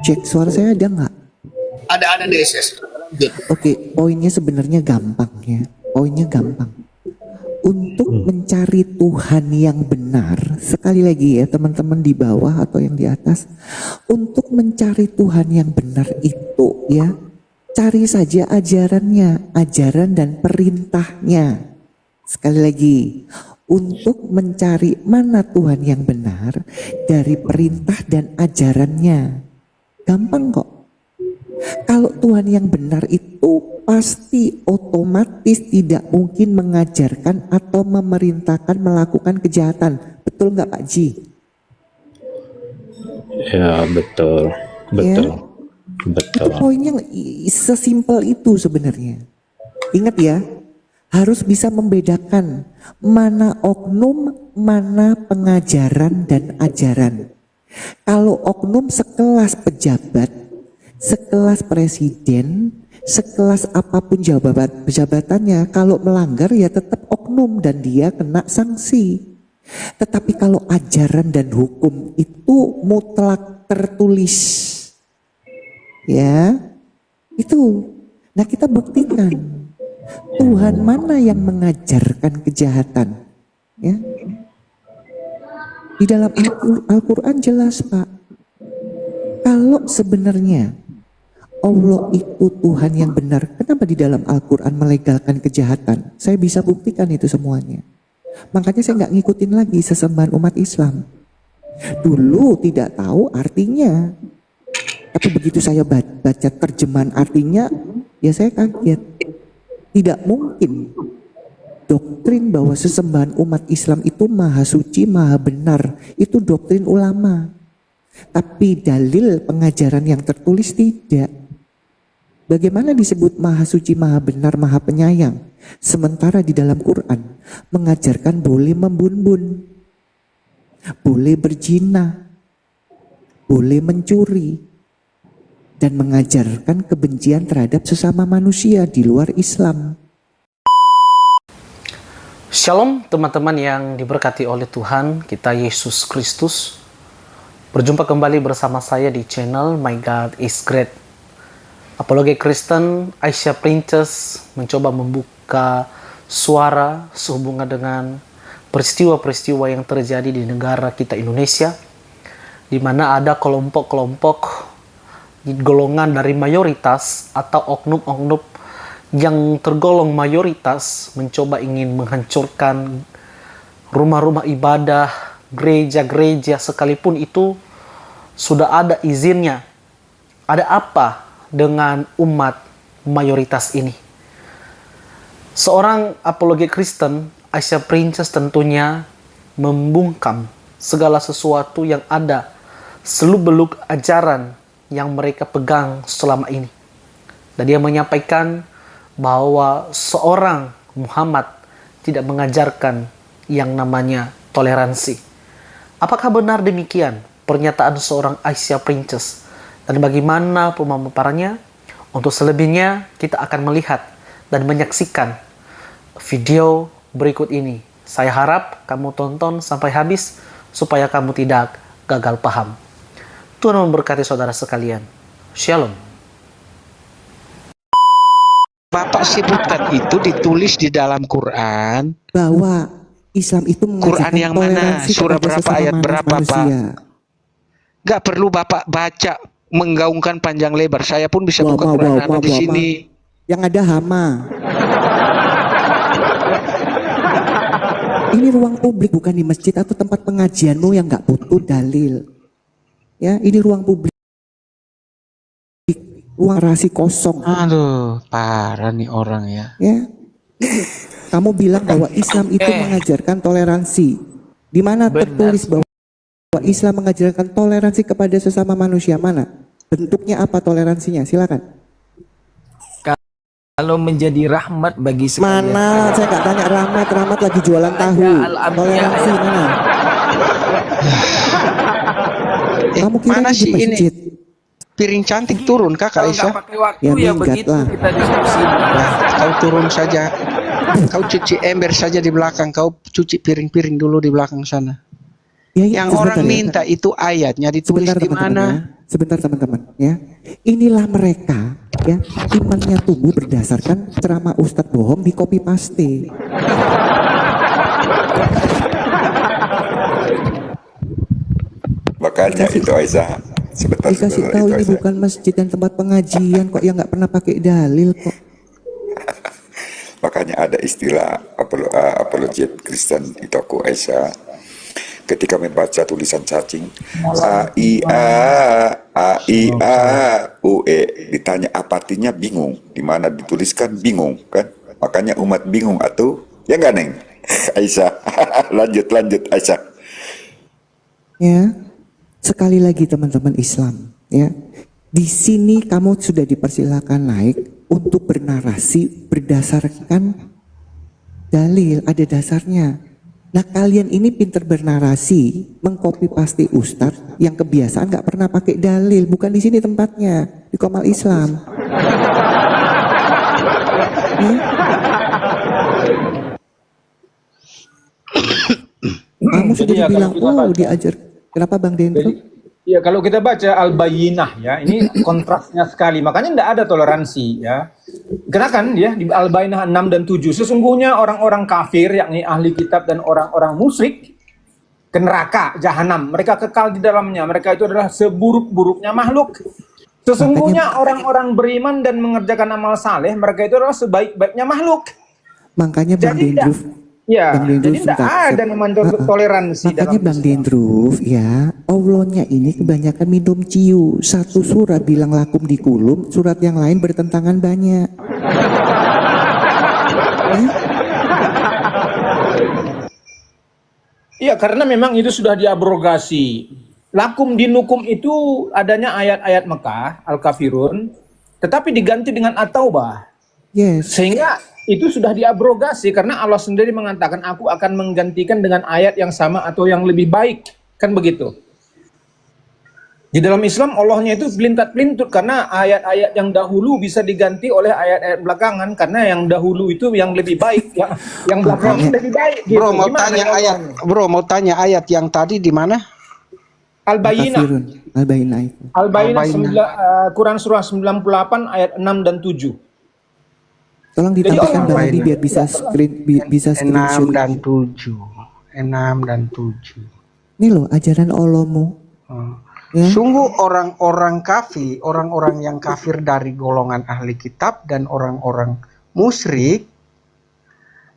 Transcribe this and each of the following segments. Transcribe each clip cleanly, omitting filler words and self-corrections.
Cek suara saya ada nggak? Ada DSS. Oke, poinnya sebenarnya gampang ya. Poinnya gampang. Untuk mencari Tuhan yang benar, sekali lagi ya teman-teman di bawah atau yang di atas, untuk mencari Tuhan yang benar itu ya, cari saja ajarannya, ajaran dan perintahnya. Sekali lagi, untuk mencari mana Tuhan yang benar dari perintah dan ajarannya. Gampang kok. Kalau Tuhan yang benar itu pasti otomatis tidak mungkin mengajarkan atau memerintahkan melakukan kejahatan. Betul nggak Pak Ji? Ya, betul. Itu poinnya sesimpel itu sebenarnya. Ingat ya, harus bisa membedakan mana oknum, mana pengajaran dan ajaran. Kalau oknum sekelas pejabat, sekelas presiden, sekelas apapun jabatannya, kalau melanggar ya tetap oknum dan dia kena sanksi. Tetapi kalau ajaran dan hukum itu mutlak tertulis, ya itu. Nah kita buktikan Tuhan mana yang mengajarkan kejahatan, ya. Di dalam Al-Quran jelas Pak, kalau sebenarnya Allah itu Tuhan yang benar, kenapa di dalam Al-Quran melegalkan kejahatan? Saya bisa buktikan itu semuanya. Makanya saya nggak ngikutin lagi sesembahan umat Islam. Dulu tidak tahu artinya, tapi begitu saya baca terjemahan artinya, ya saya kaget. Tidak mungkin doktrin bahwa sesembahan umat Islam itu maha suci, maha benar. Itu doktrin ulama. Tapi dalil pengajaran yang tertulis tidak. Bagaimana disebut maha suci, maha benar, maha penyayang? Sementara di dalam Quran mengajarkan boleh membunbun, boleh berzina, boleh mencuri, dan mengajarkan kebencian terhadap sesama manusia di luar Islam. Shalom teman-teman yang diberkati oleh Tuhan kita Yesus Kristus. Berjumpa kembali bersama saya di channel My God is Great. Apologi Kristen Aisyah Princess mencoba membuka suara sehubungan dengan peristiwa-peristiwa yang terjadi di negara kita Indonesia, di mana ada kelompok-kelompok golongan dari mayoritas atau oknum-oknum yang tergolong mayoritas mencoba ingin menghancurkan rumah-rumah ibadah, gereja-gereja, sekalipun itu sudah ada izinnya. Ada apa dengan umat mayoritas ini? Seorang apologi Kristen, Aisyah Princess tentunya membungkam segala sesuatu yang ada seluk-beluk ajaran yang mereka pegang selama ini. Dan dia menyampaikan bahwa seorang Muhammad tidak mengajarkan yang namanya toleransi. Apakah benar demikian pernyataan seorang Aisyah Princess? Dan bagaimana pemaparannya? Untuk selebihnya kita akan melihat dan menyaksikan video berikut ini. Saya harap kamu tonton sampai habis supaya kamu tidak gagal paham. Tuhan memberkati saudara sekalian. Shalom. Bapak sebutkan itu ditulis di dalam Quran. Bahwa Islam itu mengajarkan Quran yang mana? toleransi Surah kepada berapa, sesama ayat berapa, manusia. Gak perlu Bapak baca menggaungkan panjang lebar. Saya pun bisa buka Quran ada di sini. Yang ada hama. Ini ruang publik, bukan di masjid atau tempat pengajianmu yang nggak butuh dalil. Ya, ini ruang publik. Ruang rasi kosong. Aduh, parah nih orang ya. Ya. Kamu bilang bahwa Islam itu mengajarkan toleransi. Di mana tertulis bahwa Islam mengajarkan toleransi kepada sesama manusia? Mana? Bentuknya apa toleransinya? Silakan. Kalau menjadi rahmat bagi sekalian. Mana? Saya nggak tanya rahmat. Rahmat lagi jualan tahu. Toleransi mana? Kamu kira mana di sih ini? masjid? Piring cantik turun Kak Kalau Aisyah. nggak pakai waktu Ya, ya, minggat begitu lah. kita diskusi. Nah, kau turun saja. Kau cuci ember saja di belakang. Kau cuci piring-piring dulu di belakang sana. Ya, ya, Yang orang sebentar ya. minta itu ayatnya ditulis Sebentar di teman-teman mana? ya. Sebentar teman-teman ya. Inilah mereka ya, imannya tumbuh berdasarkan ceramah ustadz bohong di copy paste. Makanya itu Aisyah. Sebentar, Dikasih sebentar tahu itu ini Aisyah. bukan masjid dan tempat pengajian kok, yang nggak pernah pakai dalil kok. Makanya ada istilah apologet Kristen itu aku Aisyah. Ketika membaca tulisan cacing A I A U E, ditanya apa artinya bingung, di mana dituliskan bingung kan, makanya umat bingung atau ya nggak Neng. Aisyah. lanjut Aisyah. Ya, sekali lagi teman-teman Islam ya, di sini kamu sudah dipersilakan naik untuk bernarasi berdasarkan dalil, ada dasarnya. Nah kalian ini pinter bernarasi, mengcopy paste ustadz yang kebiasaan nggak pernah pakai dalil. Bukan di sini tempatnya, di Komal Islam. Ya? Kamu sudah Jadi ya, dibilang, kalau kita baca- diajar. Kenapa Bang Dendro? Jadi, ya kalau kita baca Al-Bayyinah ya, ini kontrasnya sekali. Makanya tidak ada toleransi ya. Karena kan ya di Al-Bayyinah 6 dan 7 sesungguhnya orang-orang kafir yakni ahli kitab dan orang-orang musyrik ke neraka jahanam. Mereka kekal di dalamnya. Mereka itu adalah seburuk-buruknya makhluk. Sesungguhnya orang-orang beriman dan mengerjakan amal saleh, mereka itu adalah sebaik-baiknya makhluk. Makanya Bang Jadi Dendruf, Ya, Bang Dendruf, jadi tidak sebentar. ada namanya toleransi Makanya dalam Bang Islam. Dendruf ya, Allahnya ini kebanyakan minum ciu. Satu surat bilang lakum di kulum, surat yang lain bertentangan banyak. Iya, karena memang itu sudah diabrogasi. Lakum dinukum itu adanya ayat-ayat Mekah, Al-Kafirun, tetapi diganti dengan At-Taubah. Yes. Sehingga itu sudah diabrogasi karena Allah sendiri mengatakan aku akan menggantikan dengan ayat yang sama atau yang lebih baik. Kan begitu. Di dalam Islam Allahnya itu pelintat-pelintut karena ayat-ayat yang dahulu bisa diganti oleh ayat-ayat belakangan karena yang dahulu itu yang lebih baik, yang belakangan lebih baik. Gitu. Bro mau Gimana tanya ya ayat, Allahnya? bro mau tanya ayat yang tadi di mana? Al-Bayyinah. Kafirun, Al-Bayyinah itu. Al-Bayyinah Al-Bayyinah. Quran surah 98 ayat 6 dan 7. Tolong ditampilkan Allah Bang Adi Bayyinah. biar bisa bisa 6 screenshot. dan 7. 6 dan 7. Ini loh ajaran Allahmu. Ya. Sungguh orang-orang kafir, orang-orang yang kafir dari golongan ahli kitab dan orang-orang musyrik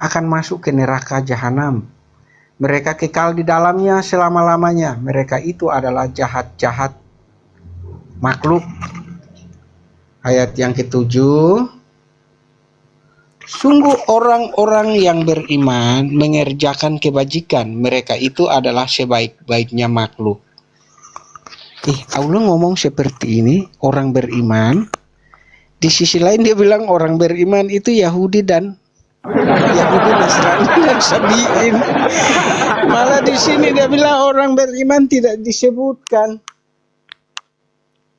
akan masuk ke neraka jahanam. Mereka kekal di dalamnya selama-lamanya. Mereka itu adalah jahat-jahat makhluk. Ayat yang ketujuh. Sungguh orang-orang yang beriman mengerjakan kebajikan. Mereka itu adalah sebaik-baiknya makhluk. Allah ngomong seperti ini, orang beriman. Di sisi lain dia bilang orang beriman itu Yahudi Nasrani dan Sabiin. Malah di sini dia bilang orang beriman tidak disebutkan.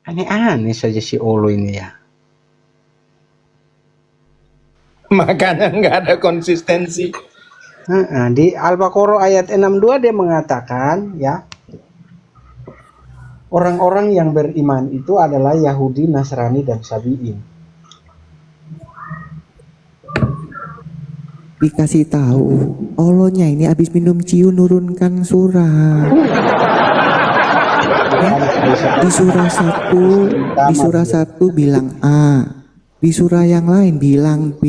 Aneh-aneh saja si Olo ini ya. Makanya nggak ada konsistensi. Di Al-Baqarah ayat 62 dia mengatakan ya, orang-orang yang beriman itu adalah Yahudi, Nasrani, dan Sabiin. Dikasih tahu, Allahnya ini habis minum ciu nurunkan surat. Ya, di surah 1 bilang A, di surah yang lain bilang B.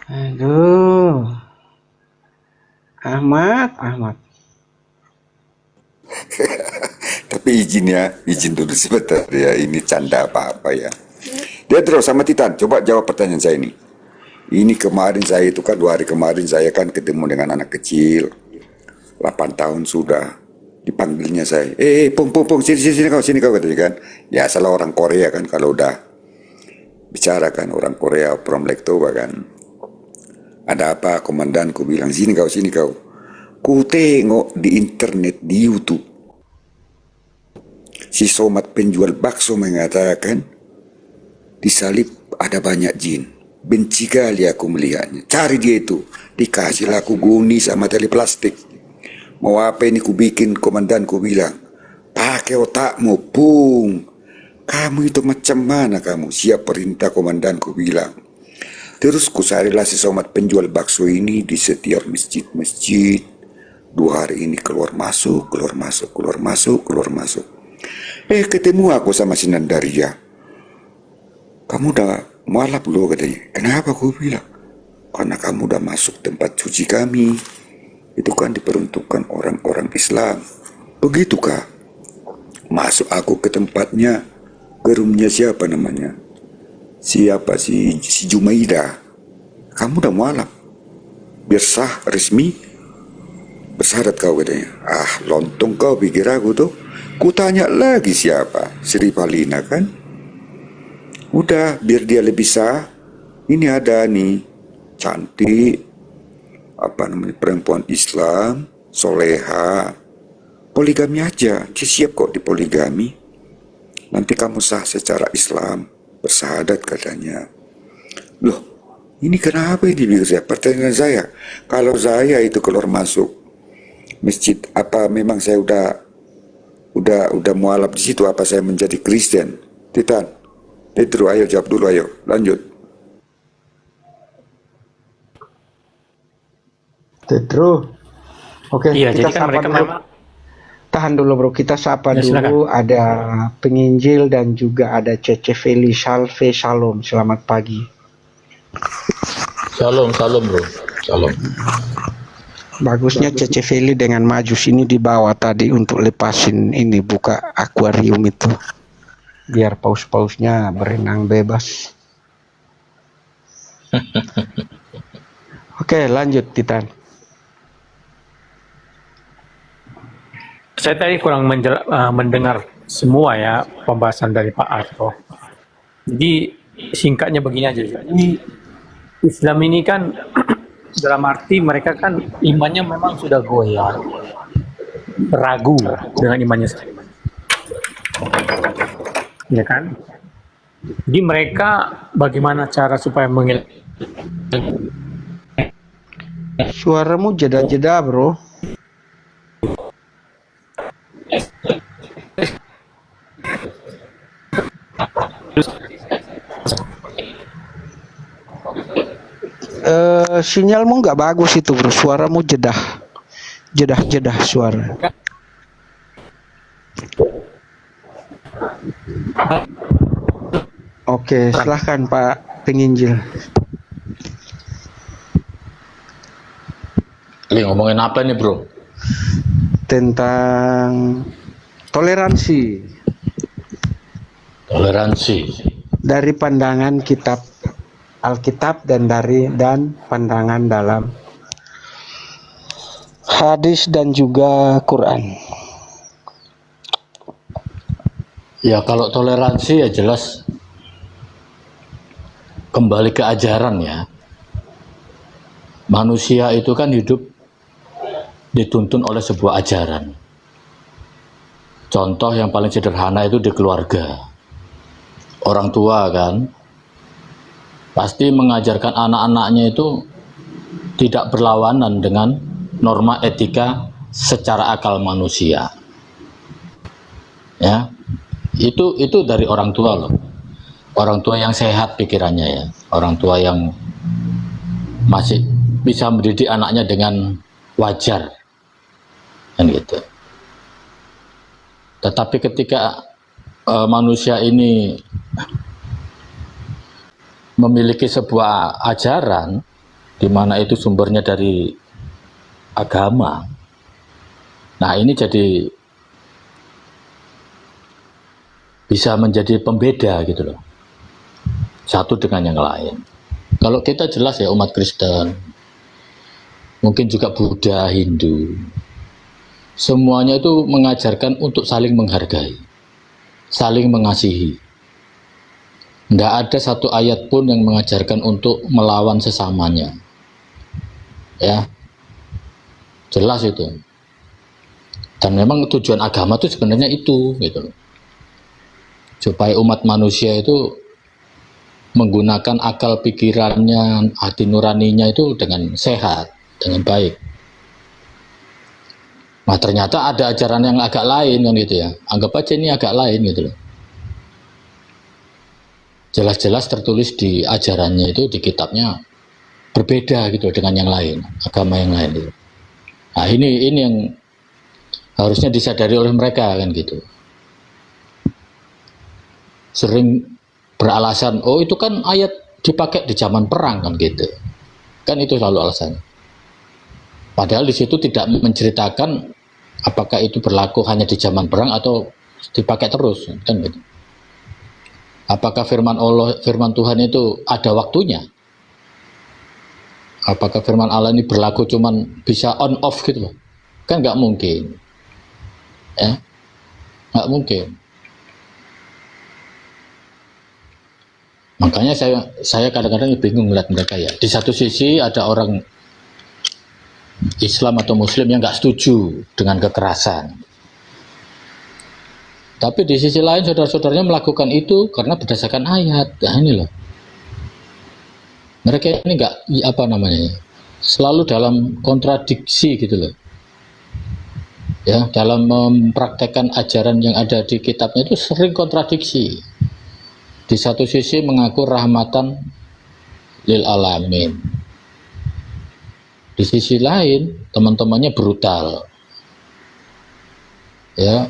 Aduh, Ahmad. Tapi izin dulu sebentar ya, ini canda apa-apa ya. Dia terus sama Titan, coba jawab pertanyaan saya ini. Ini kemarin saya itu kan 2 hari kemarin saya kan ketemu dengan anak kecil, 8 tahun sudah. Dipanggilnya saya, Pung, sini kau katanya kan. Ya salah orang Korea kan kalau udah bicara kan, orang Korea from Lektoba kan. Ada apa komandanku bilang, sini kau. Ku tengok di internet, di YouTube. Si Somat penjual bakso mengatakan Disalib ada banyak jin. Benci kali aku melihatnya. Cari dia itu. Dikasihlah aku guni sama tali plastik. Mau apa ini ku bikin, komandan ku bilang. Pakai otakmu, pung. Kamu itu macam mana kamu? Siap perintah komandan ku bilang. Terus ku carilah sesomat penjual bakso ini di setiap masjid-masjid. 2 hari ini keluar masuk, keluar masuk, keluar masuk, keluar masuk. Ketemu aku sama si Nandaria. Kamu udah mualaf loh katanya. Kenapa aku bilang? Karena kamu udah masuk tempat suci kami. Itu kan diperuntukkan orang-orang Islam. Begitukah? Masuk aku ke tempatnya, ke roomnya siapa namanya? Siapa si Jumaida? Kamu udah mualaf. Biar sah, resmi. Bersyarat kau katanya. Lontong kau pikir aku tuh. Ku tanya lagi siapa? Sri Palina kan? Udah, biar dia lebih sah. Ini ada nih, cantik, perempuan Islam, soleha, poligami aja. Dia siap kok dipoligami. Nanti kamu sah secara Islam, bersyahadat katanya. Loh, ini kenapa ini saya? Pertanyaan saya, kalau saya itu keluar masuk masjid, apa memang saya udah mualaf di situ? Apa saya menjadi Kristen? Titan, Pedro, ayo jawab dulu, ayo lanjut. Pedro, oke, Iya, kita jadi kan sapa mereka dulu. memang Tahan dulu bro, kita sapa Ya, dulu. Ada penginjil dan juga ada Cece Feli. Salve, shalom, selamat pagi. Shalom, shalom bro. Shalom. Bagusnya Cece Feli dengan majus ini di bawah tadi untuk lepasin ini, buka akuarium itu. Biar paus-pausnya berenang bebas. Oke, lanjut Titan. Saya tadi kurang mendengar semua ya pembahasan dari Pak Arto. Jadi singkatnya begini aja. Ini Islam ini kan dalam arti mereka kan imannya memang sudah goyah, ragu dengan imannya sendiri. Ya kan? Jadi mereka bagaimana cara supaya Suaramu jeda-jeda bro. Sinyalmu nggak bagus itu bro, suaramu jedah suara. Oke, silahkan Pak penginjil. Ini ngomongin apa nih bro? Tentang toleransi Toleransi. dari pandangan kitab Alkitab dan pandangan dalam hadis dan juga Quran. Ya kalau toleransi ya jelas kembali ke ajaran ya. Manusia itu kan hidup dituntun oleh sebuah ajaran. Contoh yang paling sederhana itu di keluarga. Orang tua kan pasti mengajarkan anak-anaknya itu tidak berlawanan dengan norma etika secara akal manusia. Ya. Itu dari orang tua loh. Orang tua yang sehat pikirannya ya. Orang tua yang masih bisa mendidik anaknya dengan wajar. Kan gitu. Tetapi ketika manusia ini memiliki sebuah ajaran di mana itu sumbernya dari agama. Nah, ini jadi bisa menjadi pembeda gitu loh. Satu dengan yang lain. Kalau kita jelas ya umat Kristen, mungkin juga Buddha, Hindu, semuanya itu mengajarkan untuk saling menghargai, saling mengasihi. Nggak ada satu ayat pun yang mengajarkan untuk melawan sesamanya. Ya, jelas itu. Dan memang tujuan agama itu sebenarnya itu, gitu loh. Supaya umat manusia itu menggunakan akal pikirannya, hati nuraninya itu dengan sehat, dengan baik. Nah ternyata ada ajaran yang agak lain kan gitu ya. Anggap aja ini agak lain gitu loh. Jelas-jelas tertulis di ajarannya itu, di kitabnya berbeda gitu dengan yang lain, agama yang lain gitu. Nah ini yang harusnya disadari oleh mereka kan gitu. Sering beralasan, oh itu kan ayat dipakai di zaman perang kan gitu. Kan itu selalu alasannya. Padahal di situ tidak menceritakan apakah itu berlaku hanya di zaman perang atau dipakai terus kan gitu. Apakah firman Allah, firman Tuhan itu ada waktunya? Apakah firman Allah ini berlaku cuman bisa on off gitu loh? Kan nggak mungkin. Ya, nggak mungkin. Makanya saya kadang-kadang bingung melihat mereka ya. Di satu sisi ada orang Islam atau Muslim yang nggak setuju dengan kekerasan. Tapi di sisi lain saudara-saudaranya melakukan itu karena berdasarkan ayat. Nah ini loh. Mereka ini nggak apa namanya, selalu dalam kontradiksi gitu loh. Ya, dalam mempraktekkan ajaran yang ada di kitabnya itu sering kontradiksi. Di satu sisi mengaku rahmatan lil alamin. Di sisi lain teman-temannya brutal. Ya,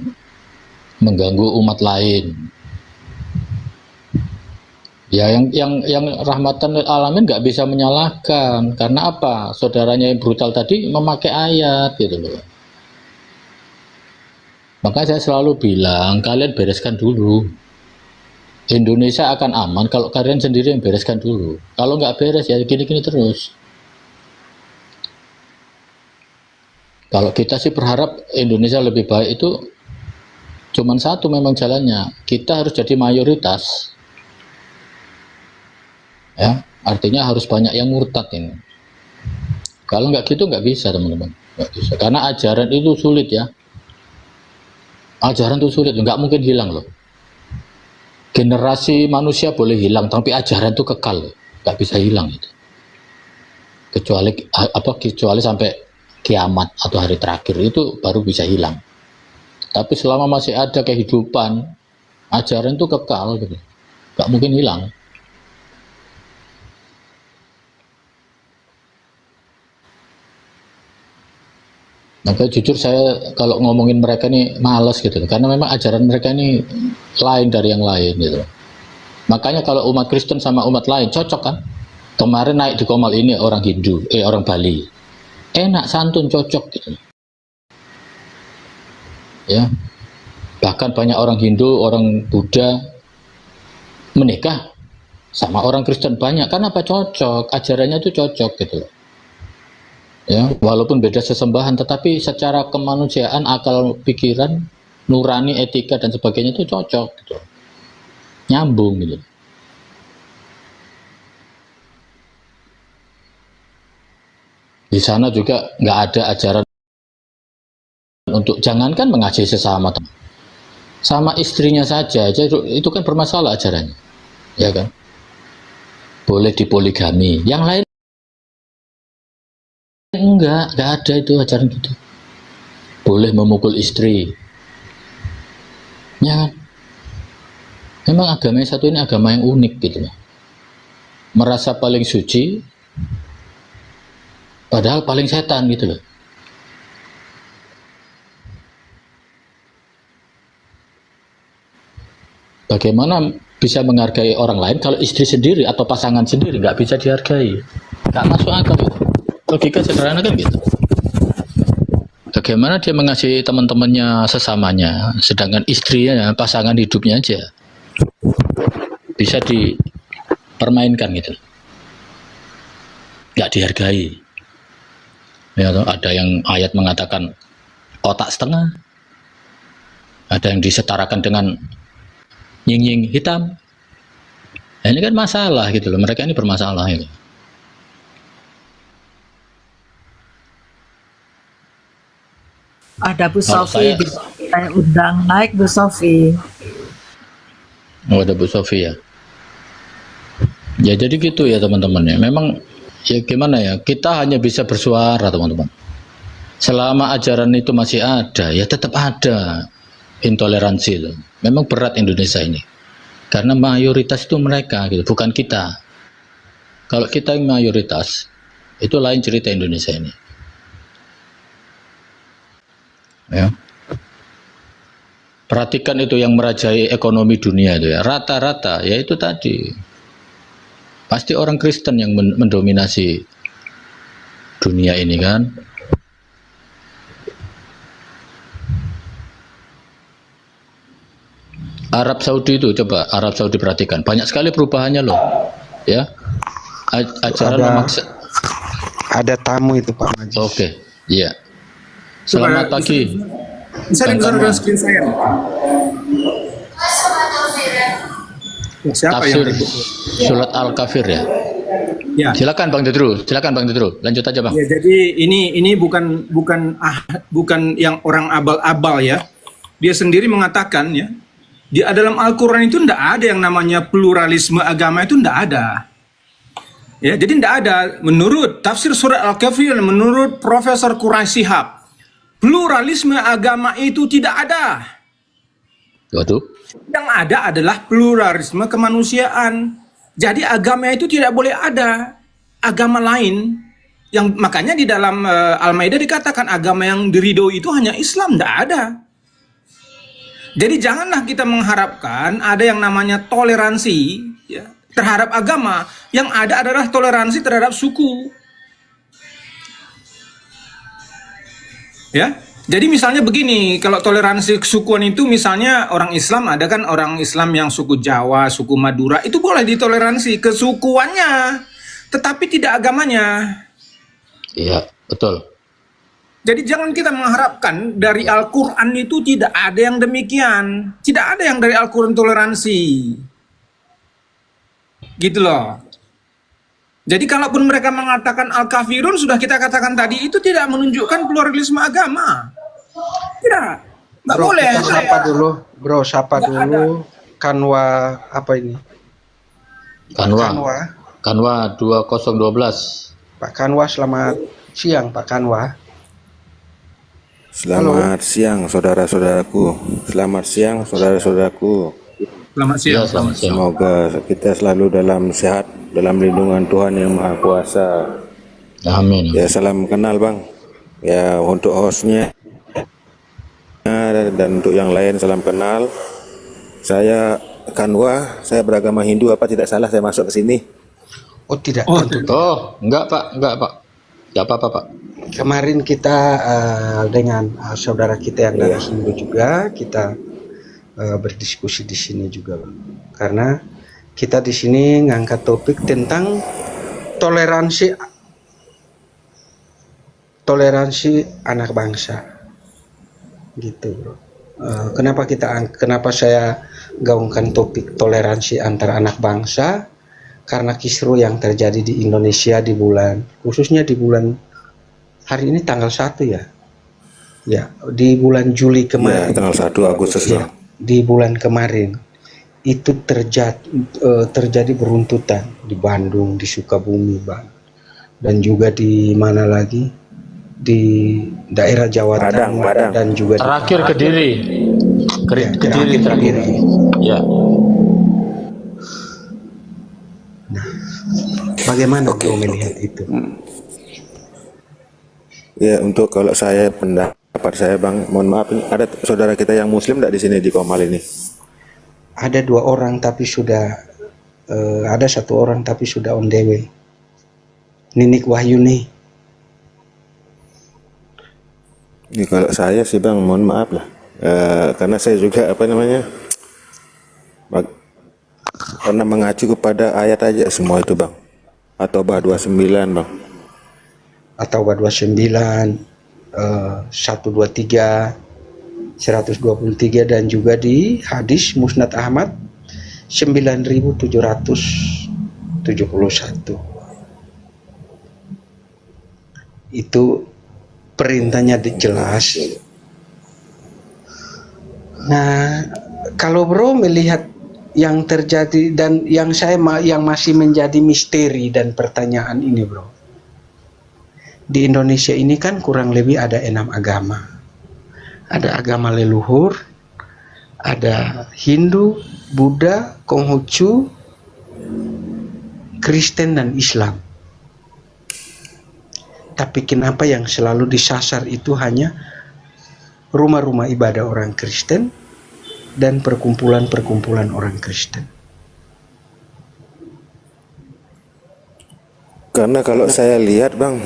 mengganggu umat lain. Ya yang rahmatan lil alamin nggak bisa menyalahkan karena apa? Saudaranya yang brutal tadi memakai ayat gitu loh. Maka saya selalu bilang kalian bereskan dulu. Indonesia akan aman kalau kalian sendiri yang bereskan dulu. Kalau nggak beres ya gini-gini terus. Kalau kita sih berharap Indonesia lebih baik itu cuman satu memang jalannya. Kita harus jadi mayoritas. Ya, artinya harus banyak yang murtad ini. Kalau nggak gitu nggak bisa teman-teman. Nggak bisa. Karena ajaran itu sulit ya. Ajaran itu sulit, nggak mungkin hilang loh. Generasi manusia boleh hilang, tapi ajaran itu kekal loh. Nggak bisa hilang itu. Kecuali sampai kiamat atau hari terakhir itu baru bisa hilang. Tapi selama masih ada kehidupan, ajaran itu kekal gitu. Nggak mungkin hilang. Maka jujur saya kalau ngomongin mereka ini malas gitu, karena memang ajaran mereka ini lain dari yang lain gitu. Makanya kalau umat Kristen sama umat lain cocok kan? Kemarin naik di Komal ini orang Hindu, orang Bali, enak santun cocok gitu. Ya, bahkan banyak orang Hindu, orang Buddha menikah sama orang Kristen banyak, karena apa? Cocok, ajarannya itu cocok gitu loh. Ya, walaupun beda sesembahan, tetapi secara kemanusiaan, akal pikiran, nurani, etika dan sebagainya itu cocok gitu. Nyambung gitu. Di sana juga nggak ada ajaran untuk jangankan mengasihi sesama, sama istrinya saja itu kan bermasalah ajarannya, ya kan? Boleh dipoligami, yang lain enggak ada itu ajaran gitu. Boleh memukul istri, ya kan? Memang agama yang satu ini agama yang unik gitu loh. Merasa paling suci, padahal paling setan gitu loh. Bagaimana bisa menghargai orang lain kalau istri sendiri atau pasangan sendiri nggak bisa dihargai? Nggak masuk akal gitu. Logika sederhana kan gitu. Bagaimana dia mengasihi teman-temannya sesamanya, sedangkan istrinya, pasangan hidupnya aja bisa dipermainkan gitu, nggak dihargai. Ya, ada yang ayat mengatakan otak setengah, ada yang disetarakan dengan nying-nying hitam. Nah, ini kan masalah gitu loh, mereka ini bermasalah gitu. Ada Bu Kalau Sofi, saya undang naik Bu Sofi. ada Bu Sofi ya. Ya jadi gitu ya teman-teman ya. Memang ya gimana ya, kita hanya bisa bersuara teman-teman. Selama ajaran itu masih ada, ya tetap ada intoleransi itu. Memang berat Indonesia ini. Karena mayoritas itu mereka gitu, bukan kita. Kalau kita yang mayoritas, itu lain cerita Indonesia ini. Ya. Perhatikan itu yang merajai ekonomi dunia itu ya. Rata-rata ya itu tadi. Pasti orang Kristen yang mendominasi dunia ini kan. Arab Saudi itu coba Arab Saudi perhatikan, banyak sekali perubahannya loh. Ya. Ajaran memaksa. Ada tamu itu Pak Majis. Oke, iya. Selamat pagi. Bisa dibesarkan screen saya. Siapa Tafsir yang surat Al-Kafir ya. Ya. Silakan Bang Dedru, lanjut aja Bang. Ya, jadi ini bukan yang orang abal-abal ya. Dia sendiri mengatakan ya, di dalam Al-Quran itu tidak ada yang namanya pluralisme agama, itu tidak ada. Ya, jadi tidak ada. Menurut tafsir surat Al-Kafir, menurut Profesor Quraisy Shihab, pluralisme agama itu tidak ada. Waduh. Yang ada adalah pluralisme kemanusiaan. Jadi agama itu tidak boleh ada agama lain. Yang makanya di dalam Al-Maidah dikatakan agama yang diridhoi itu hanya Islam, tidak ada. Jadi janganlah kita mengharapkan ada yang namanya toleransi ya, terhadap agama. Yang ada adalah toleransi terhadap suku. Ya. Jadi misalnya begini, kalau toleransi kesukuan itu misalnya orang Islam, ada kan orang Islam yang suku Jawa, suku Madura, itu boleh ditoleransi kesukuannya, tetapi tidak agamanya. Iya, betul. Jadi jangan kita mengharapkan dari Al-Quran itu tidak ada yang demikian. Tidak ada yang dari Al-Quran toleransi. Gitu loh. Jadi kalaupun mereka mengatakan Al-Kafirun, sudah kita katakan tadi, itu tidak menunjukkan pluralisme agama. Tidak. Nggak Bro, boleh. kita sapa dulu. Bro, sapa dulu. Kanwa apa ini? Kanwa 2012. Pak Kanwa, selamat siang Pak Kanwa. Selamat siang saudara-saudaraku. Selamat siang saudara-saudaraku. Selamat siang. Ya, selamat siang. Semoga kita selalu dalam sehat, dalam lindungan Tuhan yang Maha Kuasa. Amin. Ya, salam kenal Bang. Ya, untuk hostnya dan untuk yang lain salam kenal. Saya Kanwa, saya beragama Hindu, apa tidak salah saya masuk ke sini? Oh tidak. Oh, enggak Pak. Enggak apa-apa Pak. Kemarin kita dengan saudara kita yang dari Hindu juga kita berdiskusi di sini juga, Bang. Karena kita di sini ngangkat topik tentang toleransi anak bangsa, gitu, Bro. Kenapa saya gaungkan topik toleransi antar anak bangsa? Karena kisruh yang terjadi di Indonesia di bulan, khususnya di bulan hari ini tanggal 1 ya. Ya, di bulan Juli kemarin. Ya, tanggal 1 Agustus ya. Di bulan kemarin itu terjadi beruntutan di Bandung, di Sukabumi, Bang. Dan juga di mana lagi? Di daerah Jawa Tengah dan juga terakhir Kediri. Kediri terakhir. Ya. Bagaimana kau melihat itu? Ya, untuk kalau saya pendapat saya Bang, mohon maaf, ada saudara kita yang Muslim tidak di sini di Komal ini? Ada 2 orang tapi sudah ada 1 orang tapi sudah on the way. Ninik Wahyuni. Ini kalau saya sih Bang, mohon maaf lah, karena saya juga karena mengacu kepada ayat aja semua itu Bang. At-Taubah 29 Bang. At-Taubah 29, 123, 123 dan juga di hadis Musnad Ahmad 9771. Itu perintahnya jelas. Nah, kalau Bro melihat yang terjadi dan yang yang masih menjadi misteri dan pertanyaan ini, bro. Di Indonesia ini kan kurang lebih ada 6 agama. Ada agama leluhur, ada Hindu, Buddha, Konghucu, Kristen dan Islam. Tapi kenapa yang selalu disasar itu hanya rumah-rumah ibadah orang Kristen dan perkumpulan-perkumpulan orang Kristen? Karena kalau saya lihat bang,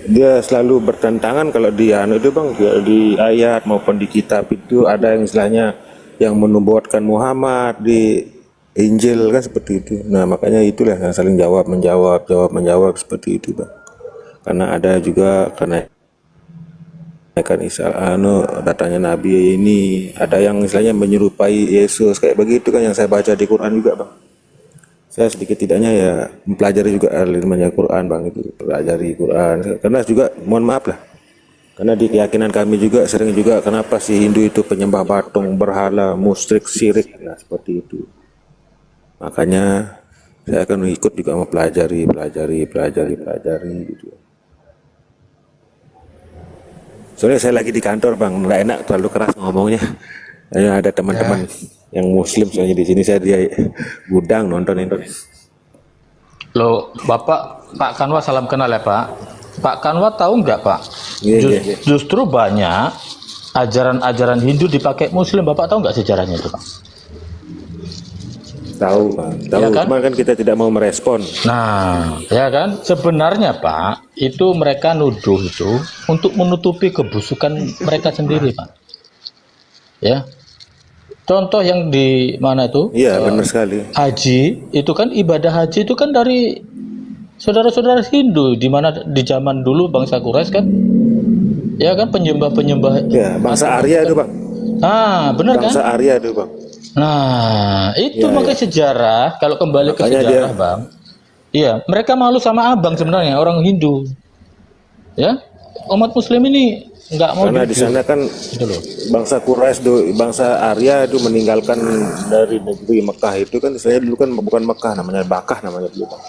dia selalu bertentangan kalau di itu bang, di ayat maupun di kitab itu ada yang istilahnya yang menubuatkan Muhammad di Injil kan seperti itu. Nah makanya itulah yang saling jawab menjawab seperti itu bang. Karena ada juga kan datangnya Nabi ini ada yang istilahnya menyerupai Yesus kayak begitu kan yang saya baca di Quran juga bang. Saya sedikit tidaknya ya mempelajari juga namanya Quran bang, itu pelajari Quran karena juga mohon maaf lah karena di keyakinan kami juga sering juga kenapa si Hindu itu penyembah patung, berhala, musyrik, syirik, nah seperti itu. Makanya saya akan ikut juga mempelajari gitu. Soalnya saya lagi di kantor bang, nggak enak terlalu keras ngomongnya. Ada teman-teman yang Muslim soalnya di sini, saya dia gudang nonton. Loh, Bapak Pak Kanwa salam kenal ya Pak. Pak Kanwa tahu nggak Pak? Iya. Justru banyak ajaran-ajaran Hindu dipakai Muslim. Bapak tahu nggak sejarahnya itu Pak? Tahu Pak, tahu. Ya kan? Cuma kan kita tidak mau merespon. Nah, ya kan? Sebenarnya Pak, itu mereka nuduh itu untuk menutupi kebusukan mereka sendiri Pak. Ya. Contoh yang di mana itu? Iya, benar sekali. Haji, itu kan ibadah haji itu kan dari saudara-saudara Hindu, di mana di zaman dulu bangsa Quraisy kan, ya kan penyembah-penyembah. Ya, bangsa Arya itu bang. Ah, benar kan? Bangsa Arya itu bang. Nah, itu Ya, makanya sejarah. Kalau kembali ke Makanya sejarah bang, iya, mereka malu sama abang sebenarnya orang Hindu. Ya, umat Muslim ini nggak mau karena di jujur. sana kan Gitu loh. bangsa Quraisy, bangsa Arya itu meninggalkan dari negeri Mekah itu kan istilahnya dulu kan bukan Mekah namanya Bakah namanya dulu bang.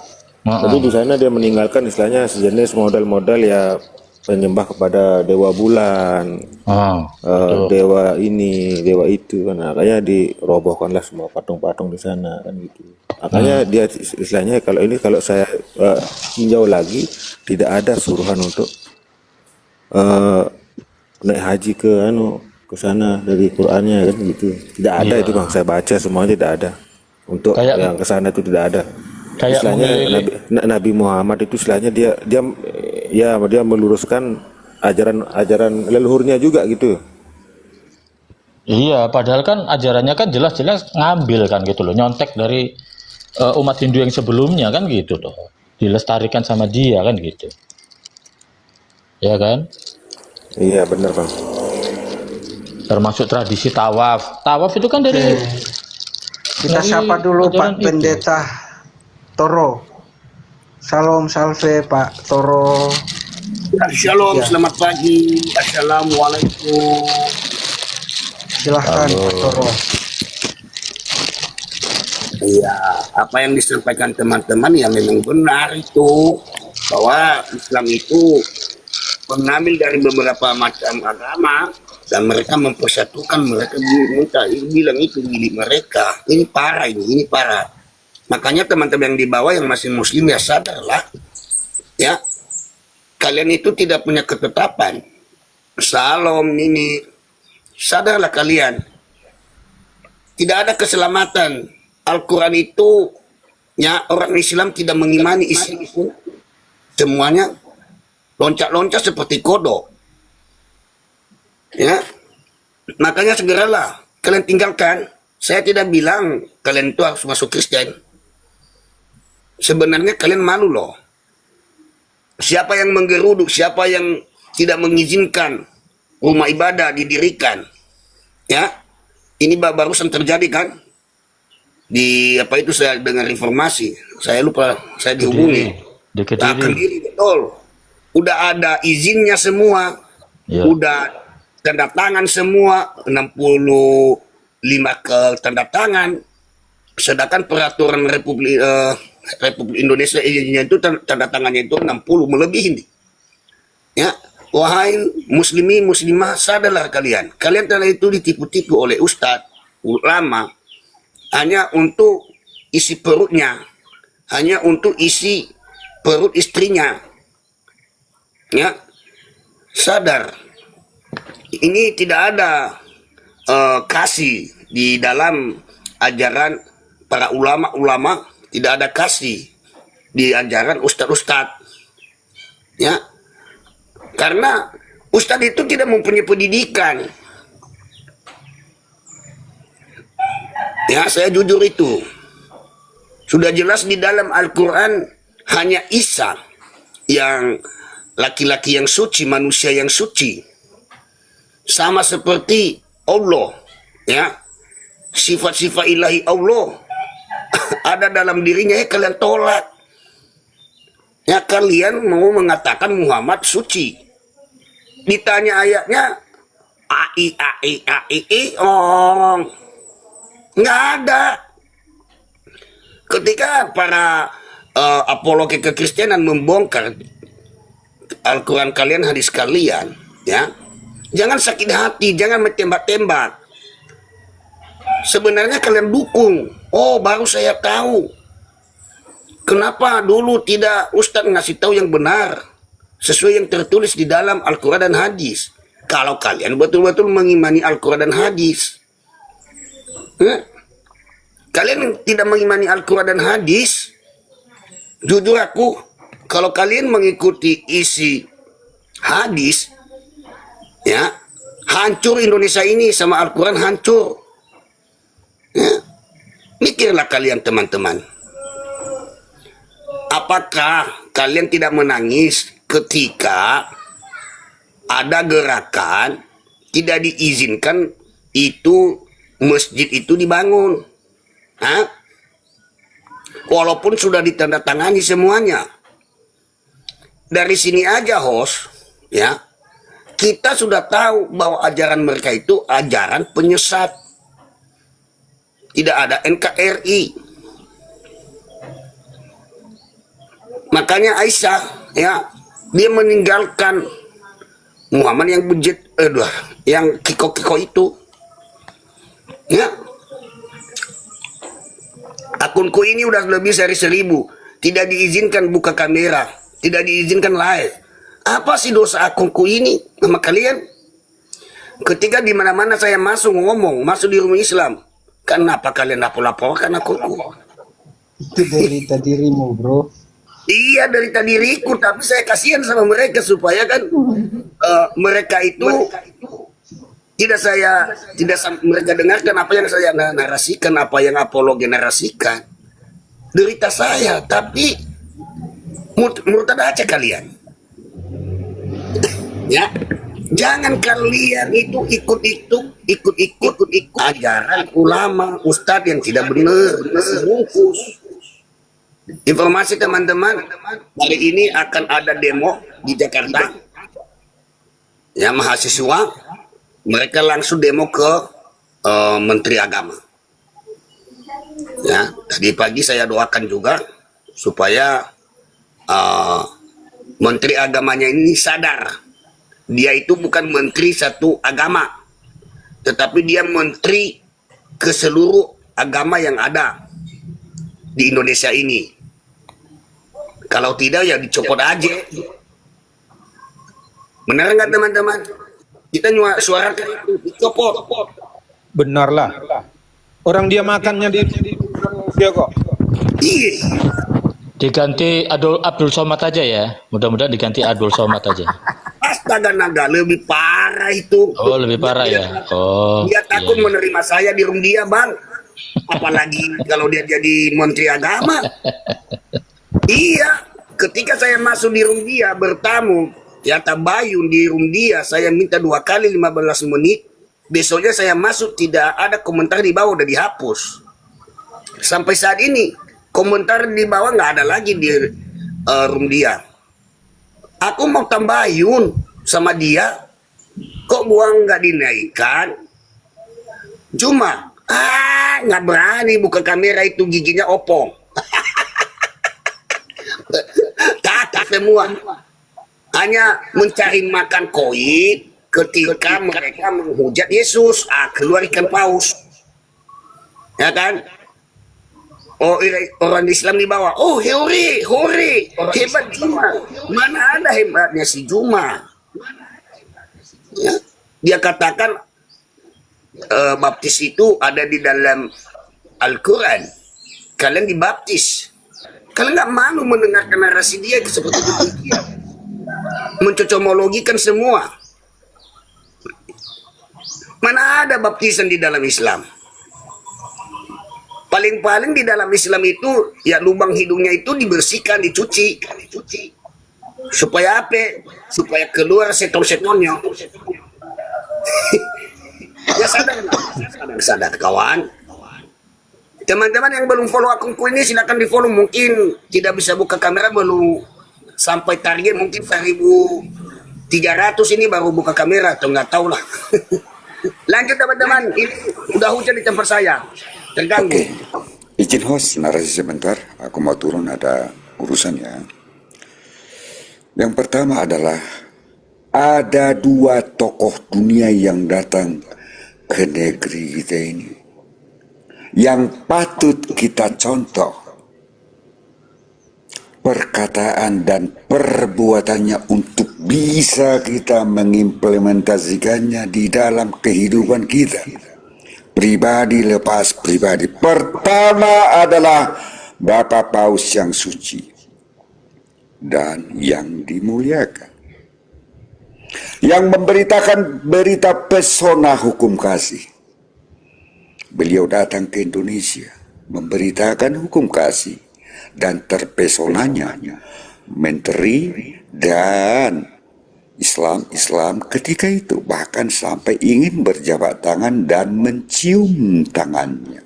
Jadi di sana dia meninggalkan istilahnya sejenis model-model ya penyembah kepada dewa bulan, dewa ini, dewa itu kan. Makanya dirobohkanlah semua patung-patung di sana kan gitu. Makanya dia istilahnya kalau saya tinjau lagi tidak ada suruhan untuk naik haji ke sana dari Qur'annya kan gitu. Tidak ada itu bang, saya baca semuanya tidak ada. Untuk yang ke sana itu tidak ada. Istilahnya Nabi Muhammad itu istilahnya dia meluruskan ajaran leluhurnya juga gitu. Iya, padahal kan ajarannya kan jelas-jelas ngambil kan gitu loh, nyontek dari umat Hindu yang sebelumnya kan gitu loh, dilestarikan sama dia kan gitu, ya kan? Iya benar bang. Termasuk tradisi tawaf. Tawaf itu kan dari Kita sapa dulu Pak Pendeta Toro. Salam salve Pak Toro. Shalom, selamat pagi. Assalamualaikum. Silahkan Pak Toro. Iya, apa yang disampaikan teman-teman ya memang benar itu, bahwa Islam itu mengambil dari beberapa macam agama dan mereka mempersatukan, mereka bilang itu milik mereka. Ini parah, ini parah. Makanya teman-teman yang di bawah yang masih muslim ya sadarlah, ya kalian itu tidak punya ketetapan. Salam ini, sadarlah kalian, tidak ada keselamatan. Al-Quran itu ya orang Islam tidak mengimani isi itu, semuanya loncat-loncat seperti kodok. Ya, makanya segeralah kalian tinggalkan. Saya tidak bilang kalian itu harus masuk Kristen. Sebenarnya kalian malu loh. Siapa yang menggeruduk, siapa yang tidak mengizinkan rumah ibadah didirikan? Ya, ini barusan terjadi kan? Di apa itu saya dengar informasi. Saya lupa, saya dihubungi. Kediri betul. Udah ada izinnya semua, udah tanda tangan semua, 65 tanda tangan, sedangkan peraturan Republik Indonesia itu tanda tangannya itu 60 melebihi nih. Ya, wahai muslimin muslimah, sadarlah kalian telah itu ditipu-tipu oleh ustadz, ulama, hanya untuk isi perutnya, hanya untuk isi perut istrinya. Ya, sadar. Ini tidak ada kasih di dalam ajaran para ulama-ulama, tidak ada kasih di ajaran ustadz-ustadz. Ya, karena ustadz itu tidak mempunyai pendidikan. Ya, saya jujur itu. Sudah jelas di dalam Al-Quran hanya Isa yang laki-laki yang suci, manusia yang suci. Sama seperti Allah, ya, sifat-sifat ilahi Allah ada dalam dirinya, ya kalian tolak. Ya, kalian mau mengatakan Muhammad suci. Ditanya ayatnya, nggak ada. Ketika para apologi kekristenan membongkar Al-Quran kalian, hadis kalian, ya, jangan sakit hati, jangan menembak-tembak. Sebenarnya kalian dukung. Oh, baru saya tahu. Kenapa dulu tidak Ustadz ngasih tahu yang benar sesuai yang tertulis di dalam Al-Quran dan hadis? Kalau kalian betul-betul mengimani Al-Quran dan hadis, kalian tidak mengimani Al-Quran dan hadis, jujur aku, kalau kalian mengikuti isi hadis, ya, hancur Indonesia ini sama Al-Quran, hancur. Ya. Mikirlah kalian teman-teman. Apakah kalian tidak menangis ketika ada gerakan tidak diizinkan itu masjid itu dibangun? Hah? Walaupun sudah ditandatangani semuanya. Dari sini aja host, ya, kita sudah tahu bahwa ajaran mereka itu ajaran penyesat. Tidak ada NKRI. Makanya Aisyah, ya, dia meninggalkan Muhammad yang kiko-kiko itu. Ya. Akunku ini udah lebih dari 1000. Tidak diizinkan buka kamera, tidak diizinkan live. Apa sih dosa akunku ini sama kalian? Ketika di mana-mana saya masuk di rumah Islam, kenapa kalian lapor-laporkan akunku? Itu derita dirimu, bro. Iya, derita diriku, tapi saya kasihan sama mereka supaya kan mereka itu tidak mereka dengarkan apa yang saya narasikan, apa yang apologi narasikan. Derita saya, tapi murtad aja kalian. Ya, jangan kalian itu ikut ajaran ulama, ustadz yang tidak benar, bungkus. Informasi teman-teman, hari ini akan ada demo di Jakarta. Ya, mahasiswa, mereka langsung demo ke Menteri Agama. Ya, tadi pagi saya doakan juga supaya Menteri Agamanya ini sadar. Dia itu bukan menteri satu agama, tetapi dia menteri ke seluruh agama yang ada di Indonesia ini. Kalau tidak ya dicopot aja. Benar nggak teman-teman? Kita suarakan itu, dicopot. Benarlah. Orang dia makannya di dia kok. Iya. Diganti Abdul Somad aja ya. Mudah-mudahan diganti Abdul Somad aja. Astaga naga, lebih parah itu. Oh, lebih parah ya. Oh. Dia takut menerima saya di room dia, Bang. Apalagi kalau dia jadi Menteri Agama. Iya, ketika saya masuk di room dia bertamu, ya tabayun di room dia, saya minta 2 kali 15 menit. Besoknya saya masuk tidak ada komentar di bawah, udah dihapus. Sampai saat ini komentar di bawah nggak ada lagi di room dia. Aku mau tambayun sama dia, kok buang nggak dinaikkan? Cuma Nggak berani buka kamera, itu giginya opong. Kata semua. Hanya mencari makan koin ketika mereka menghujat Yesus. Keluar ikan paus. Ya kan? Oh, orang Islam di bawah. Oh, hore, hebat Juma. Mana ada hebatnya si Juma? Ya, dia katakan baptis itu ada di dalam Al-Quran. Kalian dibaptis. Kalian nggak malu mendengarkan narasi dia seperti itu? Mencocomologikan semua. Mana ada baptisan di dalam Islam? Paling-paling di dalam Islam itu ya lubang hidungnya itu dibersihkan, dicuci. Supaya apa? Supaya keluar seton-setonnya. Ya sadar kawan. Teman-teman yang belum follow akunku ini silakan di follow. Mungkin tidak bisa buka kamera, belum sampai target, mungkin 1.300 ini baru buka kamera atau nggak tahu lah. Lanjut teman-teman, ini udah hujan di tempat saya. Terganggu. Oke, izin host narasi sebentar, aku mau turun, ada urusan ya. Yang pertama adalah ada 2 tokoh dunia yang datang ke negeri kita ini yang patut kita contoh perkataan dan perbuatannya untuk bisa kita mengimplementasikannya di dalam kehidupan kita. Pribadi lepas pribadi. Pertama adalah Bapak Paus yang suci dan yang dimuliakan, yang memberitakan berita pesona hukum kasih. Beliau datang ke Indonesia memberitakan hukum kasih, dan terpesonanya menteri dan Islam ketika itu bahkan sampai ingin berjabat tangan dan mencium tangannya.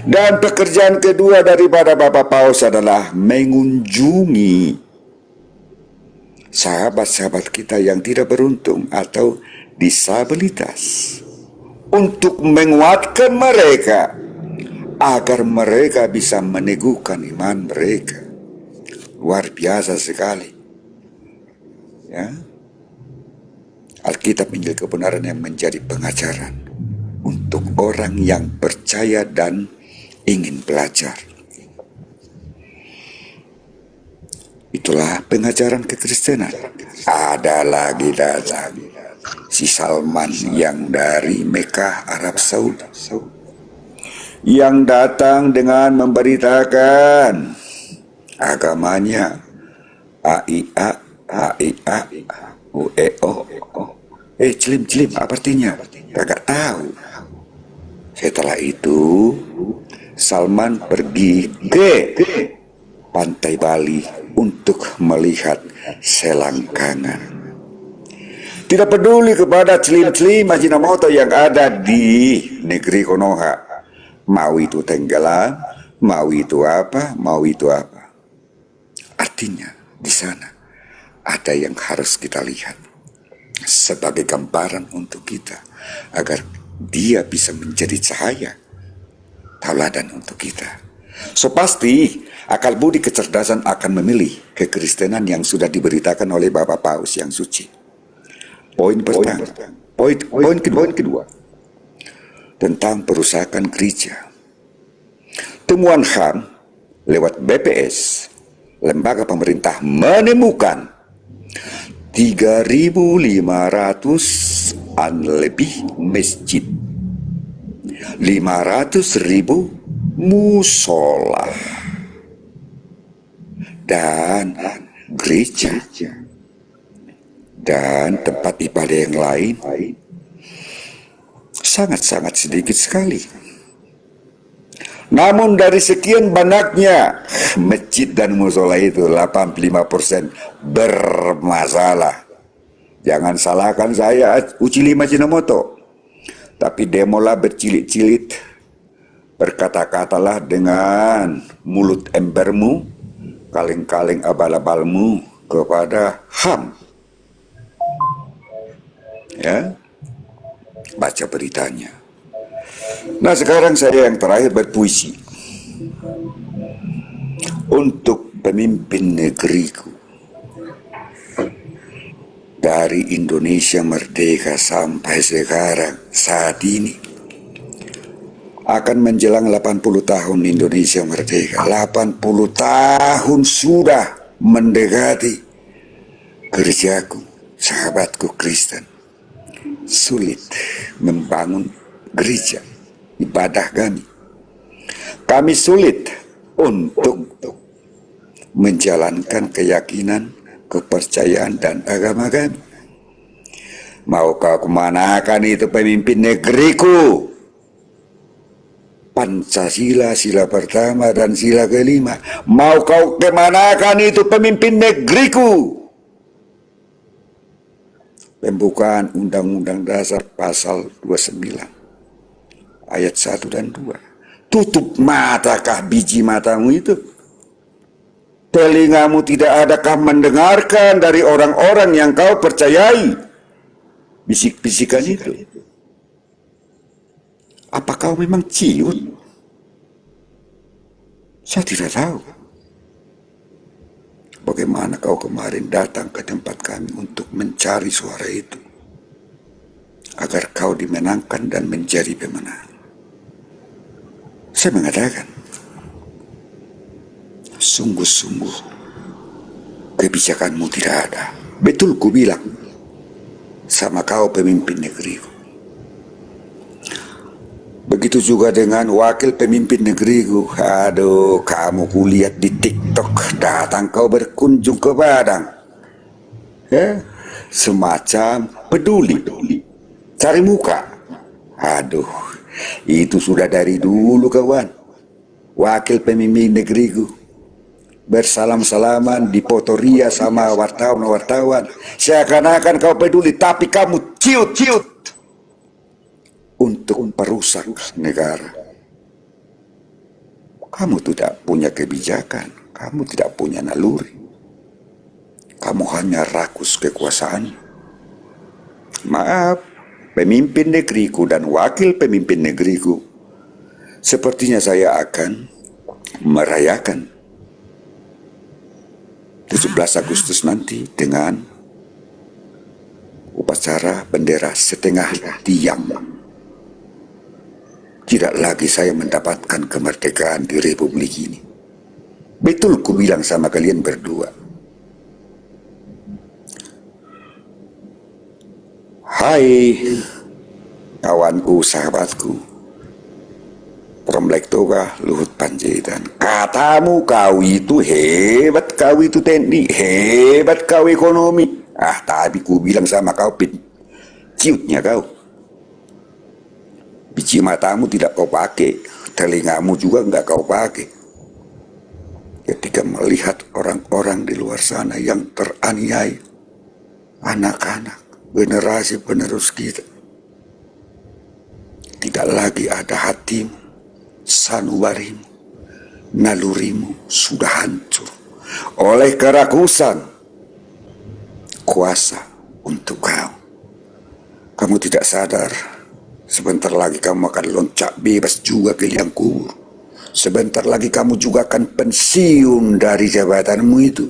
Dan pekerjaan kedua daripada Bapak Paus adalah mengunjungi sahabat-sahabat kita yang tidak beruntung atau disabilitas untuk menguatkan mereka agar mereka bisa meneguhkan iman mereka. Luar biasa sekali. Ya, Alkitab Injil kebenaran yang menjadi pengajaran untuk orang yang percaya dan ingin belajar. Itulah pengajaran kekristenan. Ada lagi datang si Salman yang dari Mekah, Arab Saudi, yang datang dengan memberitakan agamanya AIA UEO. Celim apa artinya? Kagak tahu. Setelah itu Salman pergi ke pantai Bali untuk melihat selangkangan. Tidak peduli kepada celim-celim Ajinomoto yang ada di negeri Konoha. Mau itu tenggelam, mau itu apa. Artinya di sana ada yang harus kita lihat sebagai gambaran untuk kita agar dia bisa menjadi cahaya tauladan untuk kita. So pasti akal budi kecerdasan akan memilih kekristenan yang sudah diberitakan oleh Bapak Paus yang suci. Poin pertama, poin kedua tentang perusahaan gereja. Temuan HAM lewat BPS, lembaga pemerintah, menemukan 3.500-an lebih masjid, 500.000 musola, dan gereja, dan tempat ibadah yang lain sangat-sangat sedikit sekali. Namun dari sekian banyaknya masjid dan musola itu 85% bermasalah. Jangan salahkan saya Uchili Ajinomoto, tapi demolah bercilit-cilit, berkata-katalah dengan mulut embermu, kaleng-kaleng abal-abalmu kepada HAM. Ya, baca beritanya. Nah sekarang saya yang terakhir berpuisi untuk pemimpin negeriku. Dari Indonesia merdeka sampai sekarang, saat ini akan menjelang 80 tahun Indonesia merdeka. 80 tahun sudah mendekati kerjaku, sahabatku Kristen. Sulit membangun gereja, ibadah kami. Kami sulit untuk menjalankan keyakinan, kepercayaan dan agama kami. Mau kau kemanakan itu pemimpin negeriku? Pancasila, sila pertama dan sila kelima. Mau kau kemanakan itu pemimpin negeriku? Pembukaan Undang-Undang Dasar pasal 29 ayat 1 dan 2. Tutup matakah biji matamu itu? Telingamu tidak adakah mendengarkan dari orang-orang yang kau percayai bisik-bisikan itu? Apa kau memang ciut? Saya tidak tahu. Bagaimana kau kemarin datang ke tempat kami untuk mencari suara itu, agar kau dimenangkan dan menjadi pemenang. Saya mengatakan, sungguh-sungguh kebijakanmu tidak ada. Betul ku bilang sama kau pemimpin negeriku. Begitu juga dengan wakil pemimpin negeriku. Aduh, kamu kulihat di TikTok, datang kau berkunjung ke Padang. Ya, semacam peduli, cari muka. Aduh, itu sudah dari dulu kawan. Wakil pemimpin negeriku bersalam-salaman di Potoria sama wartawan-wartawan. Seakan-akan kau peduli, tapi kamu ciut-ciut untuk perusak negara. Kamu tidak punya kebijakan, kamu tidak punya naluri. Kamu hanya rakus kekuasaan. Maaf, pemimpin negeriku dan wakil pemimpin negeriku, sepertinya saya akan merayakan 17 Agustus nanti dengan upacara bendera setengah tiang. Tidak lagi saya mendapatkan kemerdekaan di Republik ini. Betul ku bilang sama kalian berdua. Hai kawanku, sahabatku, Promlektoga Luhut Panjaitan. Katamu kau itu hebat, kau itu teknik, hebat kau ekonomi. Tapi ku bilang sama kau, ciutnya kau. Biji matamu tidak kau pakai, telingamu juga enggak kau pakai. Ketika melihat orang-orang di luar sana yang teraniaya, anak-anak, generasi penerus kita, tidak lagi ada hatimu, sanubarimu, nalurimu sudah hancur oleh kerakusan kuasa untuk kau. Kamu tidak sadar, sebentar lagi kamu akan loncat bebas juga ke liang kubur. Sebentar lagi kamu juga akan pensiun dari jabatanmu itu.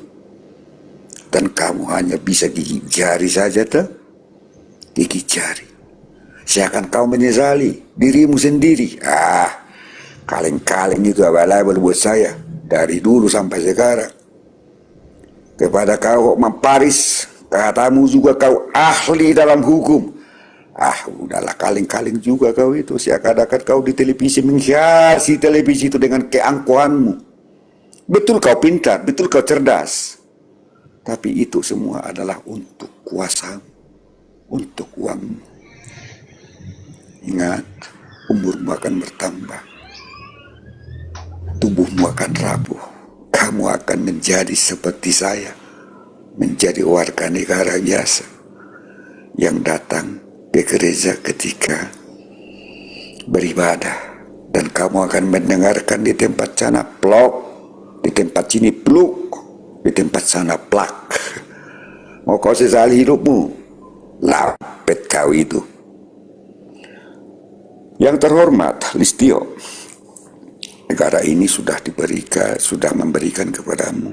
Dan kamu hanya bisa gigit jari saja, toh? Gigit jari. Seakan kau menyesali dirimu sendiri. Kaleng-kaleng itu abal-abal buat saya. Dari dulu sampai sekarang. Kepada kau Hokman Paris, katamu juga kau ahli dalam hukum. Udahlah, kaleng-kaleng juga kau itu. Seakan-akan kau di televisi menghiasi televisi itu dengan keangkuhanmu. Betul kau pintar, betul kau cerdas. Tapi itu semua adalah untuk kuasa, untuk uangmu. Ingat, umurmu akan bertambah. Tubuhmu akan rapuh. Kamu akan menjadi seperti saya. Menjadi warga negara biasa. Yang datang ke gereja ketika beribadah, dan kamu akan mendengarkan di tempat sana plok, di tempat sini pluk, di tempat sana plak. Mau kau sesali hidupmu? Lapet kau itu. Yang terhormat Listio, negara ini sudah memberikan kepadamu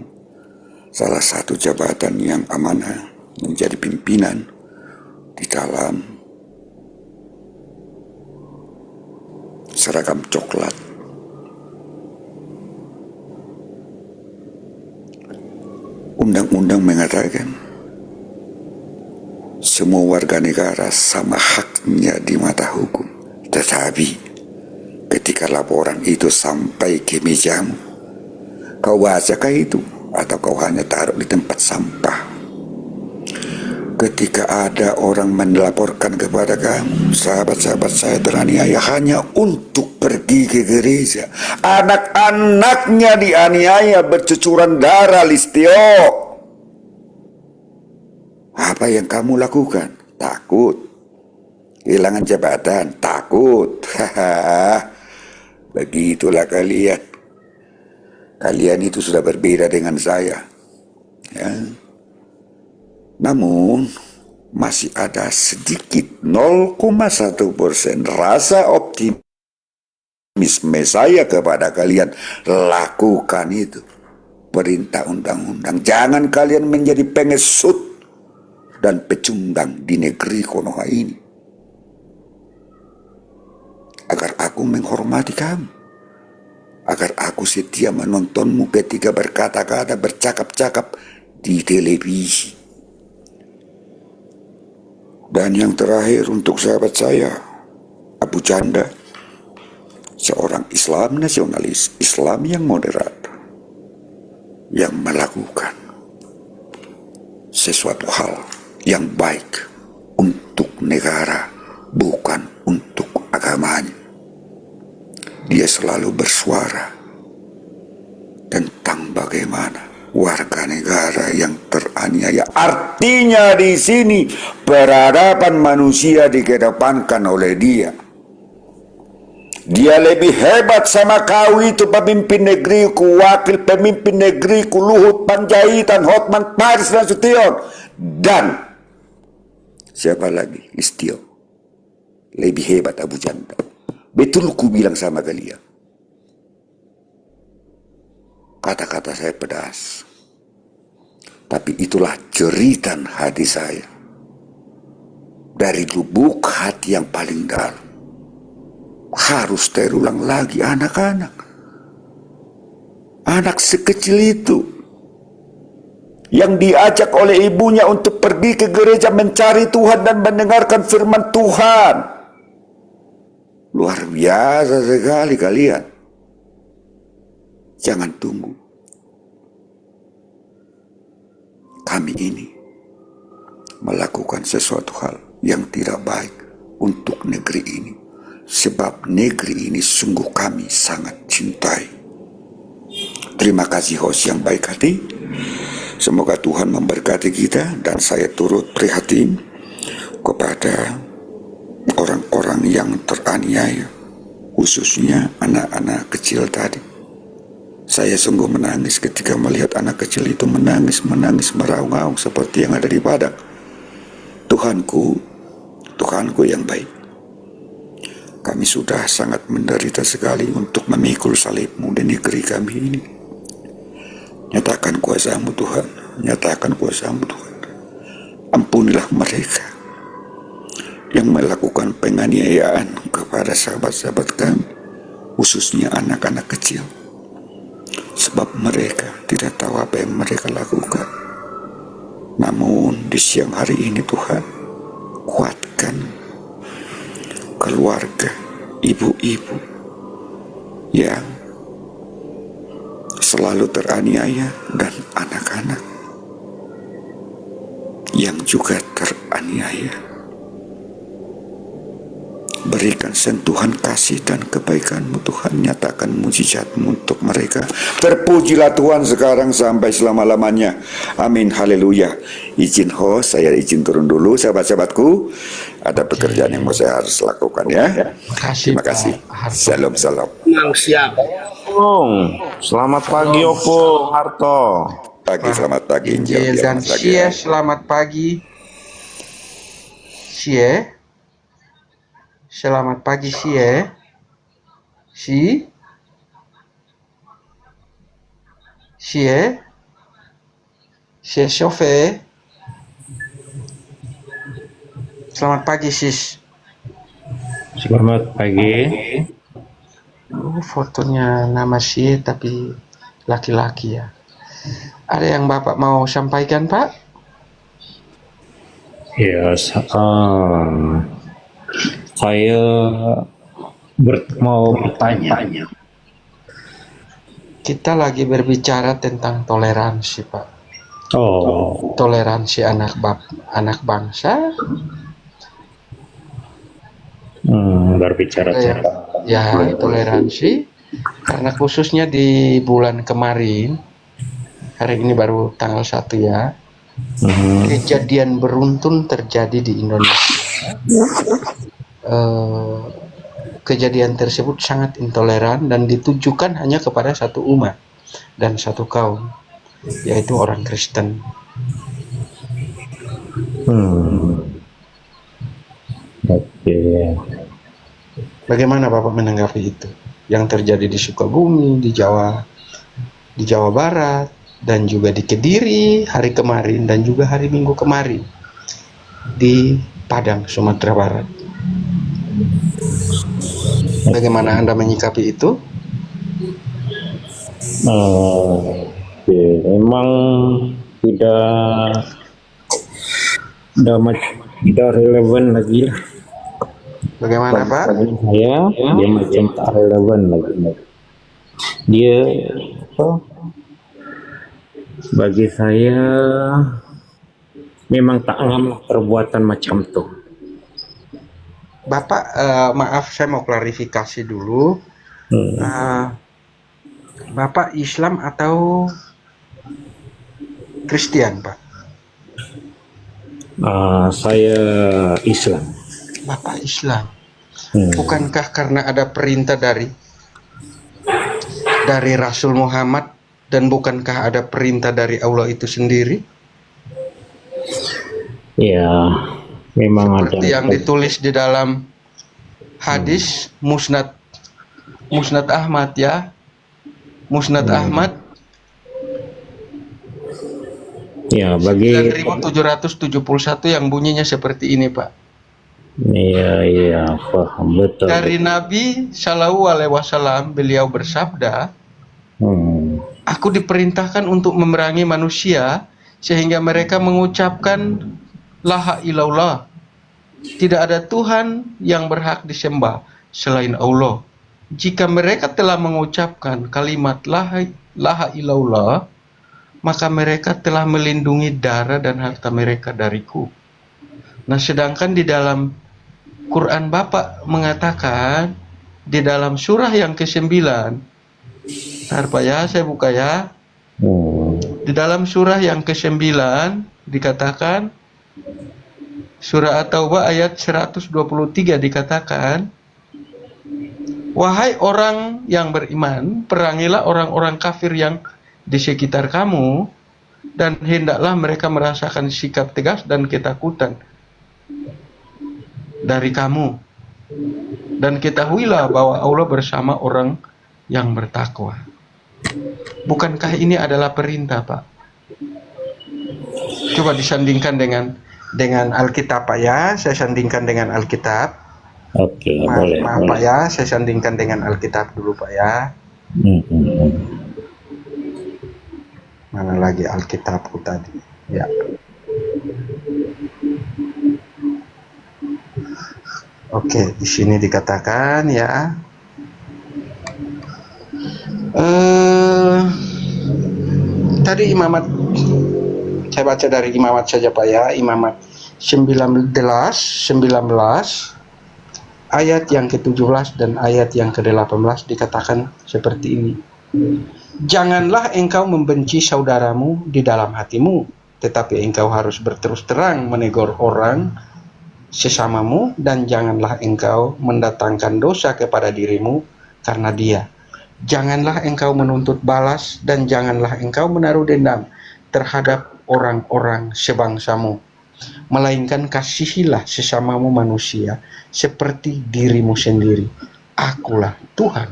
salah satu jabatan yang amanah, menjadi pimpinan di dalam seragam coklat. Undang-undang mengatakan semua warga negara sama haknya di mata hukum. Tetapi ketika laporan itu sampai ke mejamu, kau bacakah itu atau kau hanya taruh di tempat sampah? Ketika ada orang melaporkan kepada kamu, sahabat-sahabat saya teraniaya hanya untuk pergi ke gereja, anak-anaknya dianiaya bercucuran darah, Listio. Apa yang kamu lakukan? Takut kehilangan jabatan, takut. Begitulah kalian. Kalian itu sudah berbeda dengan saya, ya. Namun masih ada sedikit 0,1% rasa optimisme saya kepada kalian. Lakukan itu, perintah undang-undang. Jangan kalian menjadi pengesut dan pecundang di negeri Konoha ini, agar aku menghormati kamu, agar aku setia menontonmu ketika berkata-kata, bercakap-cakap di televisi. Dan yang terakhir untuk sahabat saya, Abu Janda, seorang Islam nasionalis, Islam yang moderat, yang melakukan sesuatu hal yang baik untuk negara, bukan untuk agamanya. Dia selalu bersuara tentang bagaimana warga negara yang teraniaya. Artinya di sini peradaban manusia dikedepankan oleh dia. Dia lebih hebat sama kau itu pemimpin negeriku, wakil pemimpin negeriku, Luhut Panjaitan, Hotman Paris Nasution, dan siapa lagi? Listio. Lebih hebat Abu Janda. Betul ku bilang sama kalian. Kata-kata saya pedas, tapi itulah jeritan hati saya dari lubuk hati yang paling dalam. Harus terulang lagi, anak-anak, anak sekecil itu yang diajak oleh ibunya untuk pergi ke gereja mencari Tuhan dan mendengarkan firman Tuhan. Luar biasa sekali kalian. Jangan tunggu. Kami ini melakukan sesuatu hal yang tidak baik untuk negeri ini. Sebab negeri ini sungguh kami sangat cintai. Terima kasih host yang baik hati. Semoga Tuhan memberkati kita, dan saya turut prihatin kepada orang-orang yang teraniaya, khususnya anak-anak kecil tadi. Saya sungguh menangis ketika melihat anak kecil itu menangis meraung-raung seperti yang ada di Padang. Tuhanku yang baik, kami sudah sangat menderita sekali untuk memikul salib-Mu di negeri kami ini. Nyatakan kuasa-Mu Tuhan, nyatakan kuasa-Mu Tuhan. Ampunilah mereka yang melakukan penganiayaan kepada sahabat-sahabat kami, khususnya anak-anak kecil. Sebab mereka tidak tahu apa yang mereka lakukan. Namun di siang hari ini Tuhan, kuatkan keluarga, ibu-ibu yang selalu teraniaya dan anak-anak yang juga teraniaya. Berikan sentuhan kasih dan kebaikan-Mu Tuhan, nyatakan mujizat-Mu untuk mereka. Terpujilah Tuhan sekarang sampai selama-lamanya. Amin, haleluya. Izin host, saya izin turun dulu sahabat-sahabatku. Ada pekerjaan yang mau saya harus lakukan ya. Terima kasih. Salam. Memang siap. Selamat pagi Opo Harto. Selamat pagi. Injil dan Cie, selamat pagi. Cie. Selamat pagi Sie. Sie. Sie. Sie Sofe. Selamat pagi sis. Selamat pagi. Fotonya nama Sie tapi laki-laki ya. Ada yang Bapak mau sampaikan, Pak? Ya, saya mau bertanya. Kita lagi berbicara tentang toleransi, Pak. Oh, Toleransi anak bangsa. berbicara tentang Ya, toleransi. Karena khususnya di bulan kemarin, hari ini baru tanggal 1 ya, kejadian beruntun terjadi di Indonesia. Kejadian tersebut sangat intoleran dan ditujukan hanya kepada satu umat dan satu kaum, yaitu orang Kristen. Oke. Bagaimana Bapak menanggapi itu? Yang terjadi di Sukabumi, di Jawa Barat, dan juga di Kediri hari kemarin, dan juga hari Minggu kemarin di Padang, Sumatera Barat. Bagaimana Anda menyikapi itu? Memang tidak relevan lagi lah. Bagaimana Pak? Bagi saya, dia macam tak relevan lagi. Dia bagi saya memang tak ngam perbuatan macam tu. Bapak, maaf saya mau klarifikasi dulu. Bapak Islam atau Kristen, Pak? Saya Islam. Bapak Islam. Bukankah karena ada perintah dari Rasul Muhammad, dan bukankah ada perintah dari Allah itu sendiri? Ya, memang seperti ada yang ditulis di dalam hadis Musnad Ahmad ya. Musnad Ahmad. Ya, bagi 9771 yang bunyinya seperti ini, Pak. Iya, paham betul. Dari Nabi Shallallahu Alaihi Wasallam, beliau bersabda, aku diperintahkan untuk memerangi manusia sehingga mereka mengucapkan la ilallah, tidak ada Tuhan yang berhak disembah selain Allah. Jika mereka telah mengucapkan kalimat la ilallah, maka mereka telah melindungi darah dan harta mereka dariku. Nah, sedangkan di dalam Quran Bapak mengatakan di dalam surah yang ke-9, bentar Pak ya, saya buka ya. Di dalam surah yang ke-9 dikatakan, surah At-Taubah ayat 123 dikatakan, wahai orang yang beriman, perangilah orang-orang kafir yang di sekitar kamu, dan hendaklah mereka merasakan sikap tegas dan ketakutan dari kamu, dan ketahuilah bahwa Allah bersama orang yang bertakwa. Bukankah ini adalah perintah, Pak? Coba disandingkan dengan Alkitab, Pak ya. Saya sandingkan dengan Alkitab. Oke, Maaf Pak ya, saya sandingkan dengan Alkitab dulu Pak ya. Mana lagi Alkitabku tadi? Ya. Oke, di sini dikatakan ya. Tadi Imamat, saya baca dari Imamat saja Pak ya. Imamat 19 ayat yang ke-17 dan ayat yang ke-18 dikatakan seperti ini. Janganlah engkau membenci saudaramu di dalam hatimu, tetapi engkau harus berterus terang menegur orang sesamamu, dan janganlah engkau mendatangkan dosa kepada dirimu karena dia. Janganlah engkau menuntut balas, dan janganlah engkau menaruh dendam terhadap orang-orang sebangsamu. melainkan kasihilah sesamamu manusia seperti dirimu sendiri. Akulah Tuhan.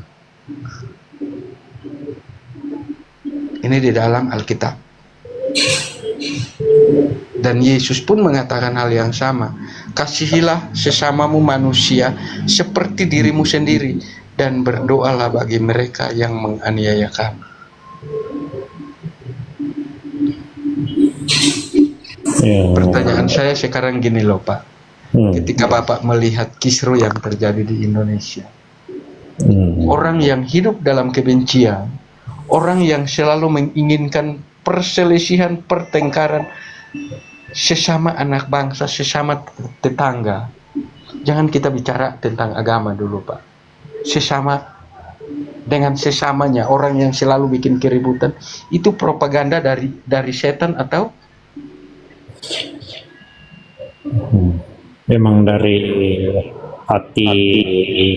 Ini di dalam Alkitab. Dan Yesus pun mengatakan hal yang sama. Kasihilah sesamamu manusia seperti dirimu sendiri, dan berdoalah bagi mereka yang menganiaya kamu. Pertanyaan saya sekarang gini loh Pak. Ketika Bapak melihat kisruh yang terjadi di Indonesia, orang yang hidup dalam kebencian, orang yang selalu menginginkan perselisihan, pertengkaran sesama anak bangsa, sesama tetangga. Jangan kita bicara tentang agama dulu Pak. Sesama dengan sesamanya, orang yang selalu bikin keributan, itu propaganda dari setan atau memang dari hati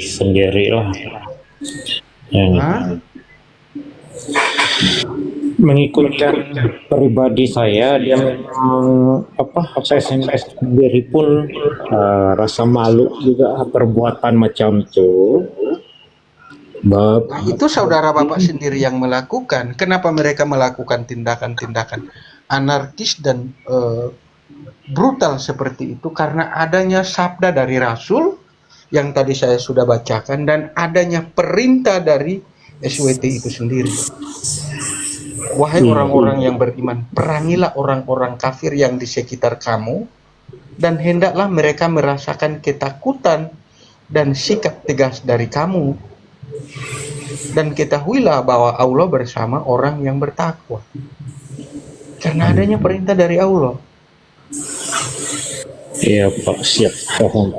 sendiri lah yang mengikutkan pribadi saya. Dia memang saya sendiri pun rasa malu juga perbuatan macam itu. Nah, itu saudara Bapak sendiri yang melakukan. Kenapa mereka melakukan tindakan-tindakan anarkis dan brutal seperti itu? Karena adanya sabda dari Rasul yang tadi saya sudah bacakan, dan adanya perintah dari SWT itu sendiri. Wahai orang-orang yang beriman, perangilah orang-orang kafir yang di sekitar kamu, dan hendaklah mereka merasakan ketakutan dan sikap tegas dari kamu. Dan ketahuilah bahwa Allah bersama orang yang bertakwa. Karena adanya perintah dari Allah. Iya Pak, siap, paham.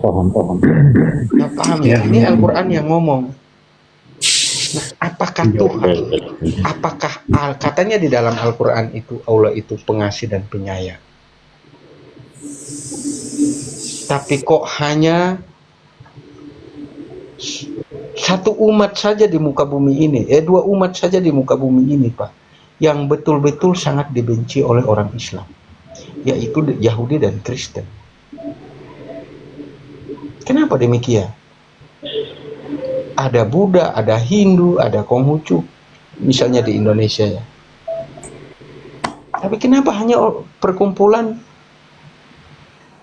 Nah, paham ya? Ini Al-Quran yang ngomong. Nah, apakah Tuhan, apakah katanya di dalam Al-Quran itu Allah itu pengasih dan penyayang. Tapi kok hanya satu umat saja di muka bumi ini, dua umat saja di muka bumi ini Pak, yang betul-betul sangat dibenci oleh orang Islam, yaitu Yahudi dan Kristen. Kenapa demikian? Ada Buddha, ada Hindu, ada Konghucu, misalnya di Indonesia ya. Tapi kenapa hanya perkumpulan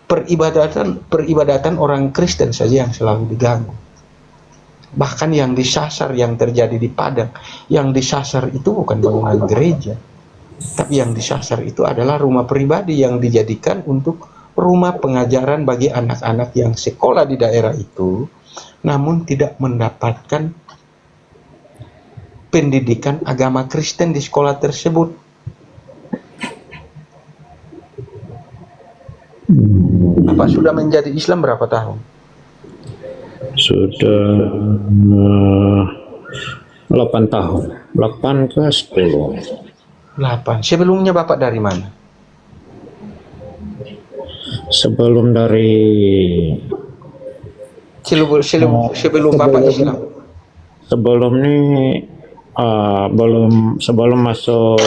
peribadatan orang Kristen saja yang selalu diganggu? Bahkan yang disasar, yang terjadi di Padang, yang disasar itu bukan bangunan gereja, tapi yang disasar itu adalah rumah pribadi yang dijadikan untuk rumah pengajaran bagi anak-anak yang sekolah di daerah itu, namun tidak mendapatkan pendidikan agama Kristen di sekolah tersebut. Bapak sudah menjadi Islam berapa tahun? Sudah 8 tahun, 8 ke 10. 8. Sebelumnya Bapak dari mana? Sebelum dari sebelum Bapak Islam. Sebelum ini sebelum masuk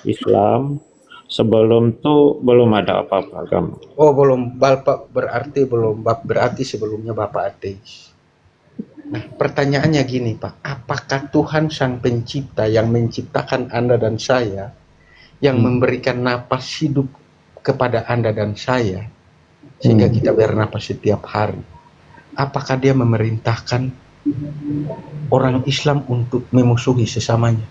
Islam, sebelum itu belum ada apa-apa agama. Oh, belum. Bapak berarti sebelumnya Bapak ateis. Nah, pertanyaannya gini Pak, apakah Tuhan Sang Pencipta yang menciptakan Anda dan saya, yang memberikan napas hidup kepada Anda dan saya, sehingga kita bernapas setiap hari, apakah Dia memerintahkan orang Islam untuk memusuhi sesamanya?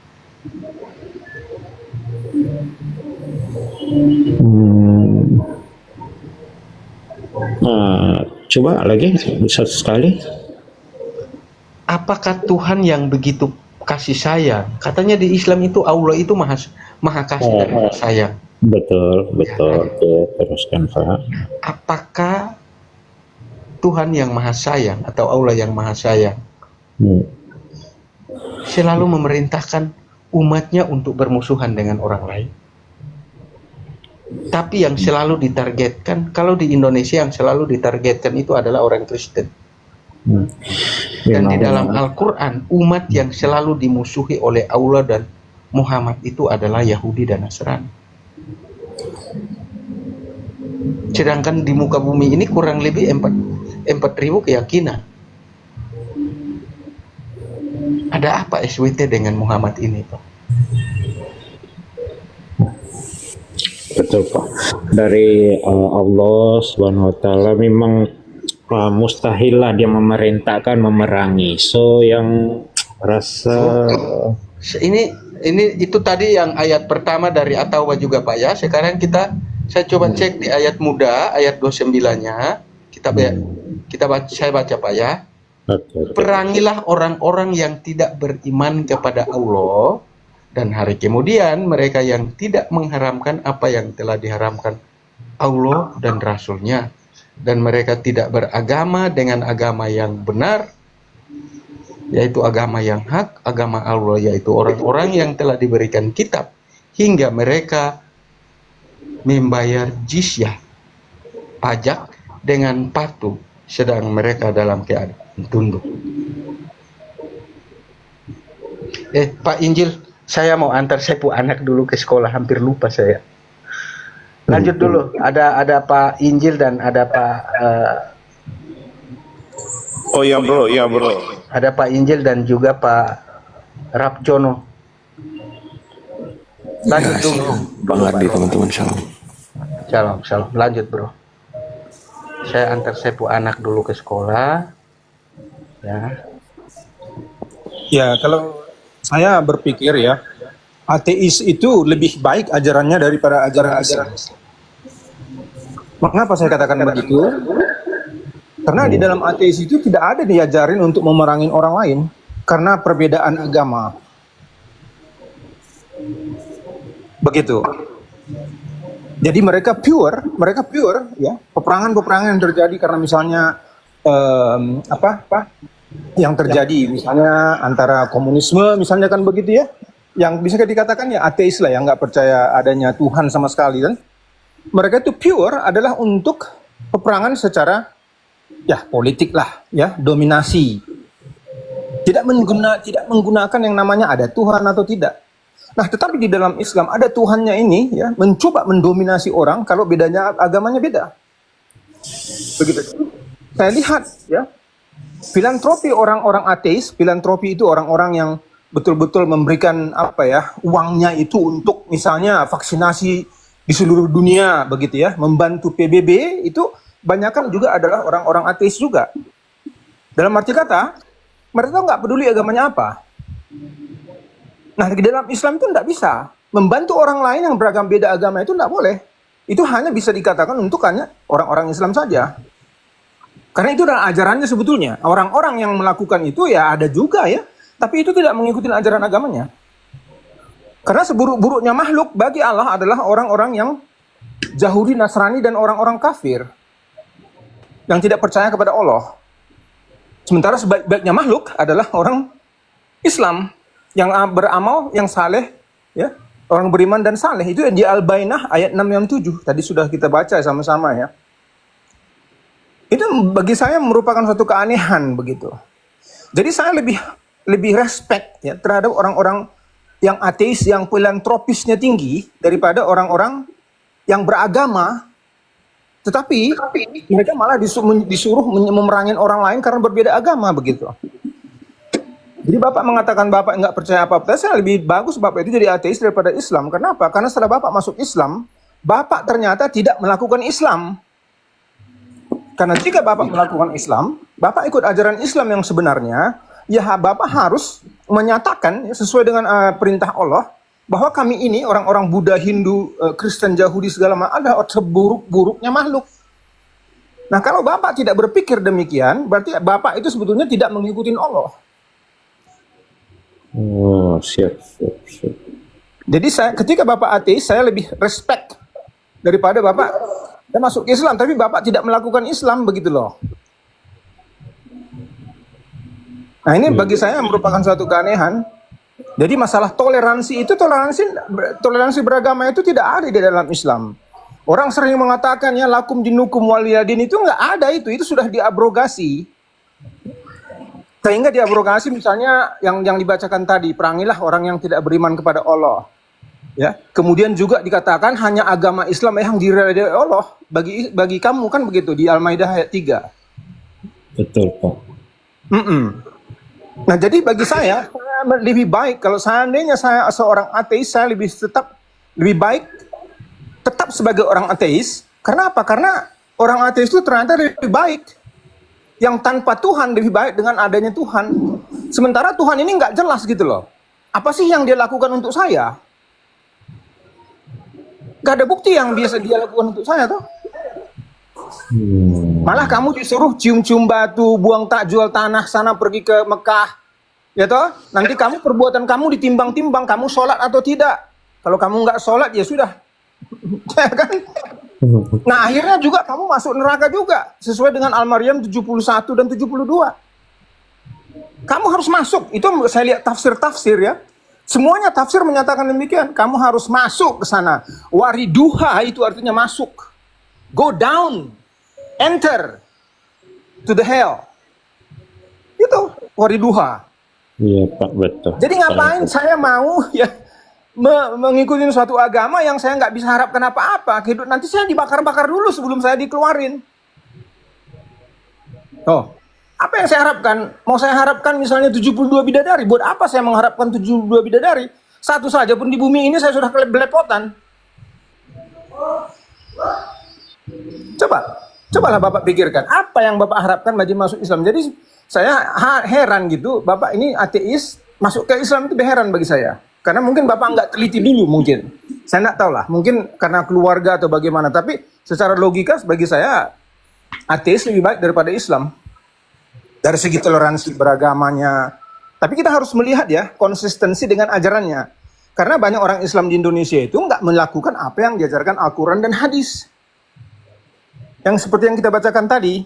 Coba lagi satu sekali. Apakah Tuhan yang begitu kasih sayang? Katanya di Islam itu Allah itu maha kasih dan maha sayang. Betul. Teruskan Pak. Apakah Tuhan yang maha sayang atau Allah yang maha sayang selalu memerintahkan umatnya untuk bermusuhan dengan orang lain? Tapi yang selalu ditargetkan, kalau di Indonesia yang selalu ditargetkan itu adalah orang Kristen. Dan di dalam Al-Quran, umat yang selalu dimusuhi oleh Allah dan Muhammad itu adalah Yahudi dan Nasrani. Sedangkan di muka bumi ini kurang lebih 4.000 keyakinan. Ada apa SWT dengan Muhammad ini, Pak? Betul Pak. Dari Allah Subhanahu Wa Taala memang mustahil lah dia memerintahkan memerangi. So yang rasa Ini itu tadi yang ayat pertama dari At-Taubah juga Pak ya. Sekarang saya coba cek di ayat muda, ayat 29-nya. Saya baca Pak ya. Perangilah orang-orang yang tidak beriman kepada Allah dan hari kemudian mereka yang tidak mengharamkan apa yang telah diharamkan Allah dan Rasul-Nya, dan mereka tidak beragama dengan agama yang benar, yaitu agama yang hak, agama Allah, yaitu orang-orang yang telah diberikan kitab, hingga mereka membayar jizyah, pajak dengan patuh, sedang mereka dalam keadaan tunduk. Pak Injil, saya mau antar Sepu anak dulu ke sekolah, hampir lupa saya. Lanjut dulu, ada Pak Injil dan ada Pak Oh iya bro, iya bro. ada Pak Injil dan juga Pak Rapjono. Lanjut dulu. Bang Ardi, teman-teman, shalom. Shalom. Lanjut bro. Saya antar Sepu anak dulu ke sekolah. Ya. Ya, kalau saya berpikir ya, ateis itu lebih baik ajarannya daripada ajaran Islam. Mengapa saya katakan begitu? Karena di dalam ateis itu tidak ada diajarin untuk memerangi orang lain karena perbedaan agama. Begitu. Jadi mereka pure ya. Peperangan yang terjadi karena misalnya yang terjadi misalnya antara komunisme misalnya kan begitu ya. Yang bisa dikatakan ya ateis lah, yang nggak percaya adanya Tuhan sama sekali kan. Mereka itu pure adalah untuk peperangan secara ya politik lah ya, dominasi. Tidak menggunakan yang namanya ada Tuhan atau tidak. Nah, tetapi di dalam Islam ada Tuhannya ini ya, mencoba mendominasi orang kalau bedanya agamanya beda. Begitu. Saya lihat ya, filantropi orang-orang ateis, filantropi itu orang-orang yang betul-betul memberikan uangnya itu untuk misalnya vaksinasi di seluruh dunia begitu ya, membantu PBB, itu banyakkan juga adalah orang-orang ateis juga. Dalam arti kata, mereka nggak peduli agamanya apa. Nah, di dalam Islam itu tidak bisa. Membantu orang lain yang beragam beda agama itu tidak boleh. Itu hanya bisa dikatakan untuk hanya orang-orang Islam saja. Karena itu adalah ajarannya sebetulnya. Orang-orang yang melakukan itu ya ada juga ya, tapi itu tidak mengikuti ajaran agamanya. Karena seburuk-buruknya makhluk bagi Allah adalah orang-orang yang Yahudi, Nasrani, dan orang-orang kafir yang tidak percaya kepada Allah. Sementara sebaik-baiknya makhluk adalah orang Islam yang beramal, yang saleh, ya, orang beriman dan saleh. Itu di Al-Bainah ayat 6 dan 7. Tadi sudah kita baca sama-sama ya. Itu bagi saya merupakan suatu keanehan begitu. Jadi saya lebih respect ya terhadap orang-orang yang ateis, yang filantropisnya tinggi daripada orang-orang yang beragama, tetapi mereka malah disuruh memerangin orang lain karena berbeda agama begitu. Jadi Bapak mengatakan Bapak nggak percaya apa-apa, saya lebih bagus Bapak itu jadi ateis daripada Islam. Kenapa? Karena setelah Bapak masuk Islam, Bapak ternyata tidak melakukan Islam. Karena jika Bapak melakukan Islam, Bapak ikut ajaran Islam yang sebenarnya, ya Bapak harus menyatakan sesuai dengan perintah Allah bahwa kami ini orang-orang Buddha, Hindu, Kristen, Yahudi segala macam adalah seburuk-buruknya makhluk. Nah, kalau Bapak tidak berpikir demikian, berarti Bapak itu sebetulnya tidak mengikuti Allah. Oh, siap. Jadi ketika Bapak ateis, saya lebih respect daripada Bapak masuk Islam, tapi Bapak tidak melakukan Islam begitu loh. Nah, ini bagi saya merupakan suatu keanehan. Jadi masalah toleransi itu, toleransi beragama itu tidak ada di dalam Islam. Orang sering mengatakan ya lakum dinukum waliyadin, itu nggak ada, itu sudah diabrogasi. Sehingga diabrogasi misalnya yang dibacakan tadi, perangilah orang yang tidak beriman kepada Allah. Ya, kemudian juga dikatakan hanya agama Islam yang diridhoi Allah bagi kamu, kan begitu di Al-Maidah ayat 3. Betul, Pak. Nah, jadi bagi saya lebih baik kalau seandainya saya seorang ateis, saya lebih baik tetap sebagai orang ateis. Karena apa? Karena orang ateis itu ternyata lebih baik. Yang tanpa Tuhan lebih baik dengan adanya Tuhan. Sementara Tuhan ini nggak jelas gitu loh. Apa sih yang dia lakukan untuk saya? Gak ada bukti yang biasa dia lakukan untuk saya tuh. Malah kamu disuruh cium-cium batu, buang takjul tanah sana pergi ke Mekah. Ya toh? Nanti perbuatan kamu ditimbang-timbang, kamu sholat atau tidak. Kalau kamu nggak sholat ya sudah. Ya kan? Nah, akhirnya juga kamu masuk neraka juga sesuai dengan Al-Maryam 71 dan 72. Kamu harus masuk. Itu saya lihat tafsir-tafsir ya. Semuanya tafsir menyatakan demikian. Kamu harus masuk ke sana. Wariduha itu artinya masuk. Go down. Enter to the hell. Itu wariduha. Iya, Pak, betul. Jadi ngapain saya mau ya mengikuti suatu agama yang saya nggak bisa harapkan apa-apa. Nanti saya dibakar-bakar dulu sebelum saya dikeluarin. Oh. Apa yang saya harapkan? Mau saya harapkan misalnya 72 bidadari. Buat apa saya mengharapkan 72 bidadari? Satu saja pun di bumi ini saya sudah belepotan. Cobalah Bapak pikirkan. Apa yang Bapak harapkan bagi masuk Islam? Jadi saya heran gitu. Bapak ini ateis, masuk ke Islam itu heran bagi saya. Karena mungkin Bapak nggak teliti dulu mungkin. Saya nggak tahu lah. Mungkin karena keluarga atau bagaimana. Tapi secara logika bagi saya, ateis lebih baik daripada Islam. Dari segi toleransi beragamanya. Tapi kita harus melihat ya, konsistensi dengan ajarannya. Karena banyak orang Islam di Indonesia itu nggak melakukan apa yang diajarkan Al-Quran dan hadis. Yang seperti yang kita bacakan tadi,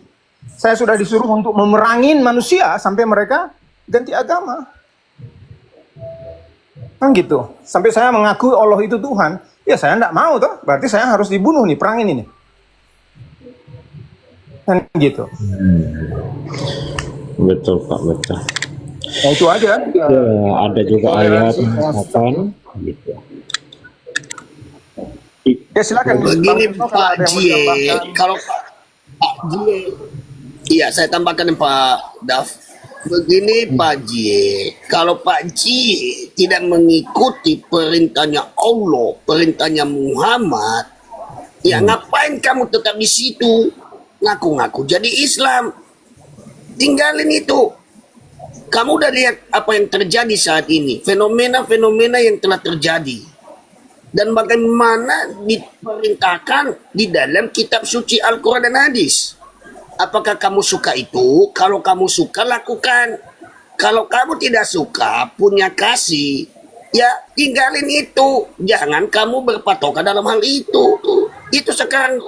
saya sudah disuruh untuk memerangin manusia sampai mereka ganti agama. Kan gitu. Sampai saya mengakui Allah itu Tuhan. Ya saya nggak mau toh, berarti saya harus dibunuh nih, perangin ini. Kan gitu. Betul, Pak, betul. Nah, itu aja. Ya, ada juga ayat mengatakan gitu. Ya silakan. Begini Pak Jie, kalau Pak Jie, iya saya tambahkan Pak Daf. Begini Pak Jie, kalau Pak Jie tidak mengikuti perintahnya Allah, perintahnya Muhammad, ya ngapain kamu tetap di situ? Ngaku-ngaku jadi Islam. Tinggalin itu. Kamu udah lihat apa yang terjadi saat ini, fenomena-fenomena yang telah terjadi, dan bagaimana diperintahkan di dalam kitab suci Al-Quran dan hadis. Apakah kamu suka itu? Kalau kamu suka, lakukan. Kalau kamu tidak suka, punya kasih, ya tinggalin itu. Jangan kamu berpatokan dalam hal itu. Itu sekarang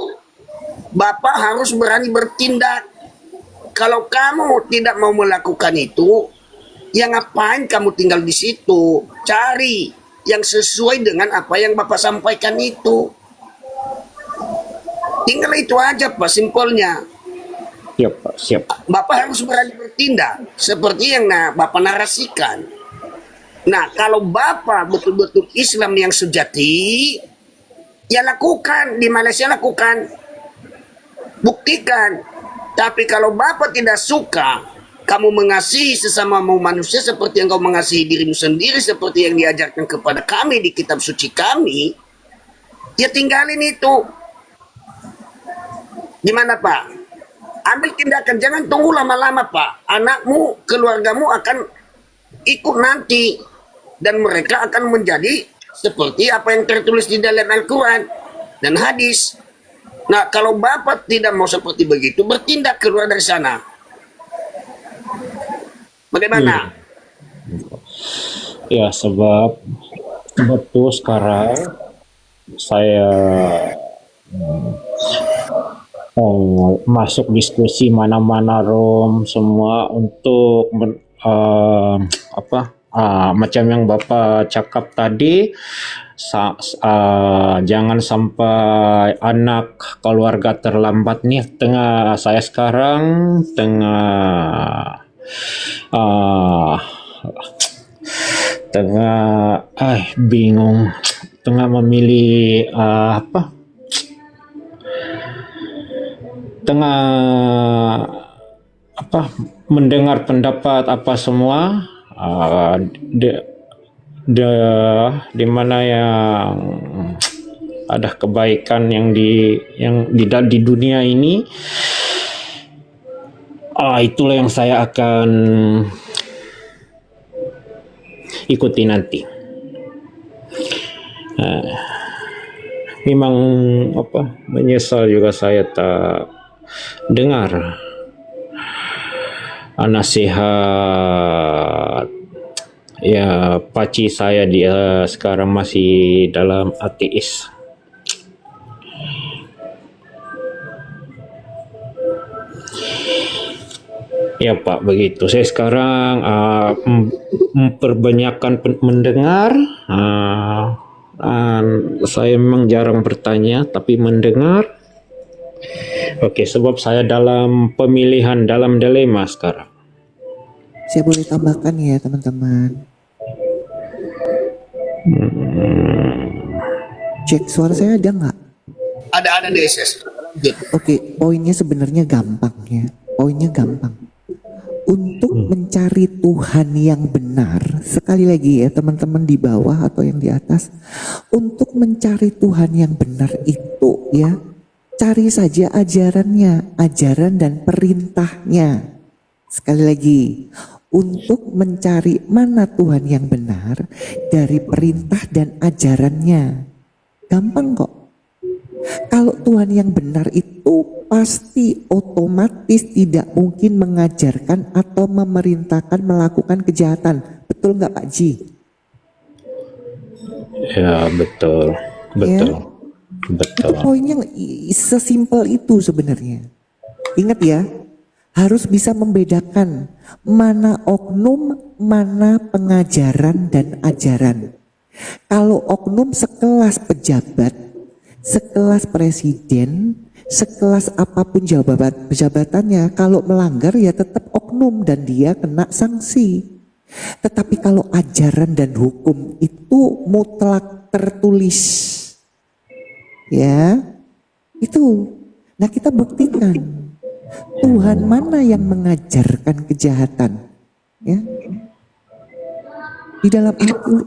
Bapak harus berani bertindak. Kalau kamu tidak mau melakukan itu, ya ngapain kamu tinggal di situ? Cari yang sesuai dengan apa yang Bapak sampaikan itu. Tinggal itu aja Pak, simpelnya. Siap, Pak, siap. Bapak harus berani bertindak seperti yang Bapak narasikan. Nah, kalau Bapak betul-betul Islam yang sejati, ya lakukan. Di Malaysia lakukan. Buktikan. Tapi kalau Bapak tidak suka, kamu mengasihi sesamamu manusia seperti yang kau mengasihi dirimu sendiri, seperti yang diajarkan kepada kami di kitab suci kami, ya tinggalin itu. Gimana Pak? Ambil tindakan, jangan tunggu lama-lama Pak. Anakmu, keluargamu akan ikut nanti. Dan mereka akan menjadi seperti apa yang tertulis di dalam Al-Quran dan hadis. Nah, kalau Bapak tidak mau seperti begitu, bertindak keluar dari sana. Bagaimana? Ya, sebab betul sekarang saya masuk diskusi mana-mana room semua untuk macam yang Bapak cakap tadi, jangan sampai anak keluarga terlambat nih. Saya sekarang bingung tengah memilih tengah mendengar pendapat apa semua, di mana yang ada kebaikan yang di dunia ini, itulah yang saya akan ikuti nanti. Memang menyesal juga saya tak dengar nasihat ya paci saya, dia sekarang masih dalam ateis. Ya Pak, begitu. Saya sekarang memperbanyakkan mendengar. Saya memang jarang bertanya, tapi mendengar. Oke, sebab saya dalam pemilihan, dalam dilema sekarang. Saya boleh tambahkan ya teman-teman. Cek suara saya ada nggak? Ada DSS. Oke, poinnya sebenarnya gampang ya. Poinnya gampang. Untuk mencari Tuhan yang benar, sekali lagi ya teman-teman di bawah atau yang di atas, untuk mencari Tuhan yang benar itu ya, cari saja ajarannya, ajaran dan perintahnya. Sekali lagi, untuk mencari mana Tuhan yang benar dari perintah dan ajarannya. Gampang kok. Kalau Tuhan yang benar itu pasti otomatis tidak mungkin mengajarkan atau memerintahkan melakukan kejahatan. Betul nggak Pak Ji? Ya betul. Ya? Itu poinnya sesimpel itu sebenarnya. Ingat ya, harus bisa membedakan mana oknum, mana pengajaran dan ajaran. Kalau oknum sekelas pejabat, sekelas presiden, sekelas apapun jabatannya, kalau melanggar ya tetap oknum dan dia kena sanksi. Tetapi kalau ajaran dan hukum itu mutlak tertulis, ya itu. Nah kita buktikan Tuhan mana yang mengajarkan kejahatan, ya. Di dalam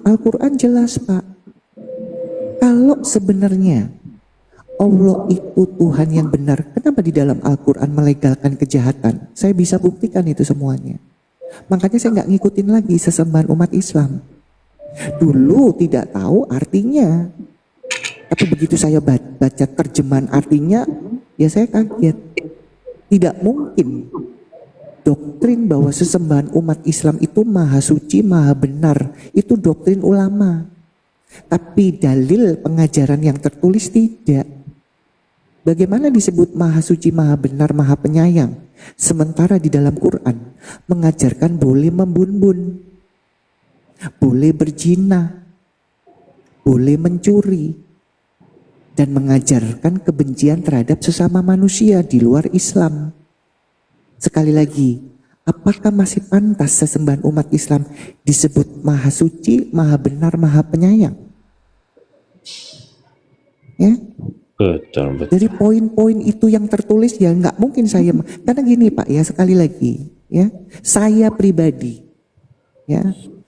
Al-Quran jelas Pak, kalau sebenarnya Allah itu Tuhan yang benar, kenapa di dalam Al-Quran melegalkan kejahatan? Saya bisa buktikan itu semuanya. Makanya saya nggak ngikutin lagi sesembahan umat Islam. Dulu tidak tahu artinya, tapi begitu saya baca terjemahan artinya, ya saya kaget. Tidak mungkin doktrin bahwa sesembahan umat Islam itu maha suci, maha benar, itu doktrin ulama. Tapi dalil pengajaran yang tertulis tidak. Bagaimana disebut maha suci, maha benar, maha penyayang, sementara di dalam Quran mengajarkan boleh membunbun, boleh berzina, boleh mencuri, dan mengajarkan kebencian terhadap sesama manusia di luar Islam. Sekali lagi, apakah masih pantas sesembahan umat Islam disebut maha suci, maha benar, maha penyayang? Ya. Betul. Dari poin-poin itu yang tertulis ya nggak mungkin saya, karena gini Pak ya, sekali lagi ya, saya pribadi ya,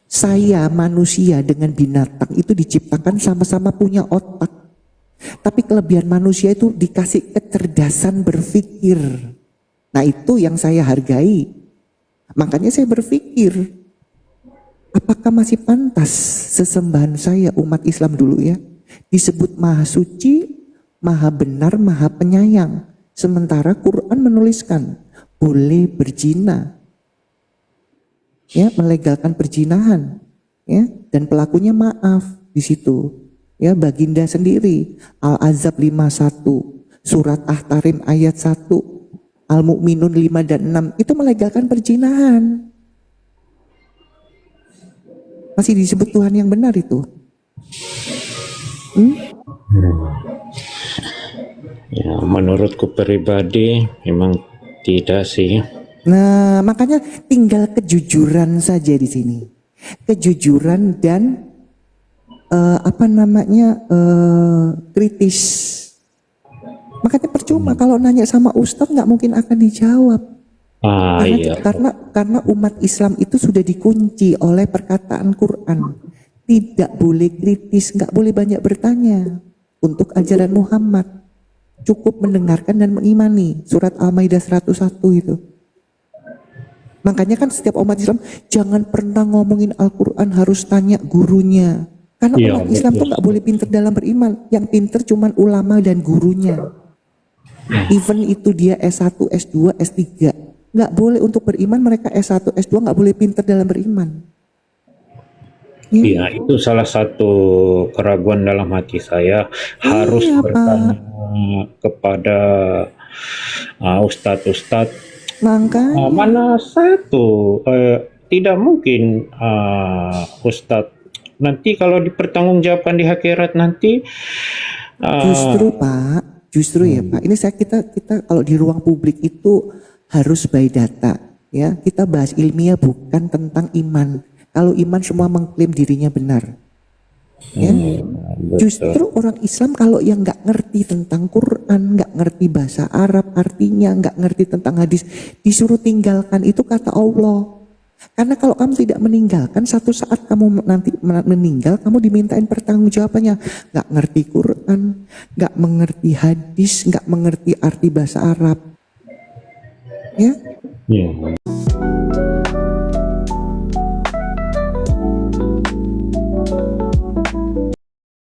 saya manusia dengan binatang itu diciptakan sama-sama punya otak, tapi kelebihan manusia itu dikasih kecerdasan berpikir. Nah itu yang saya hargai, makanya saya berpikir apakah masih pantas sesembahan saya umat Islam dulu ya disebut maha suci, maha benar, maha penyayang. Sementara Quran menuliskan boleh berzina, ya, melegalkan perzinahan, ya, dan pelakunya maaf di situ, ya, baginda sendiri. Al-Ahzab 51, surat Ahtarim ayat 1, Al-Mu'minun 5 dan 6 itu melegalkan perzinahan. Masih disebut Tuhan yang benar itu. Ya, menurutku pribadi memang tidak sih. Nah, makanya tinggal kejujuran saja di sini. Kejujuran dan kritis. Makanya percuma kalau nanya sama ustadz nggak mungkin akan dijawab. Karena umat Islam itu sudah dikunci oleh perkataan Quran. Tidak boleh kritis, nggak boleh banyak bertanya. Untuk ajaran Muhammad cukup mendengarkan dan mengimani. Surat Al-Maidah 101 itu. Makanya kan setiap umat Islam jangan pernah ngomongin Al-Quran, harus tanya gurunya. Karena umat Islam tuh nggak boleh pinter dalam beriman. Yang pinter cuman ulama dan gurunya. Even itu dia S1, S2, S3. Nggak boleh untuk beriman, mereka S1, S2 nggak boleh pinter dalam beriman. Iya, itu salah satu keraguan dalam hati saya. Harus bertanya kepada ustadz-ustadz. Mana satu? Tidak mungkin ustadz. Nanti kalau dipertanggungjawabkan di akhirat nanti. Justru Pak, ya Pak. Ini kita kalau di ruang publik itu harus by data, ya. Kita bahas ilmiah bukan tentang iman. Kalau iman semua mengklaim dirinya benar, ya. Justru orang Islam kalau yang nggak ngerti tentang Quran, nggak ngerti bahasa Arab artinya, nggak ngerti tentang hadis, disuruh tinggalkan, itu kata Allah. Karena kalau kamu tidak meninggalkan, satu saat kamu nanti meninggal, kamu dimintain pertanggungjawabannya. Nggak ngerti Quran, nggak mengerti hadis, nggak mengerti arti bahasa Arab. Ya?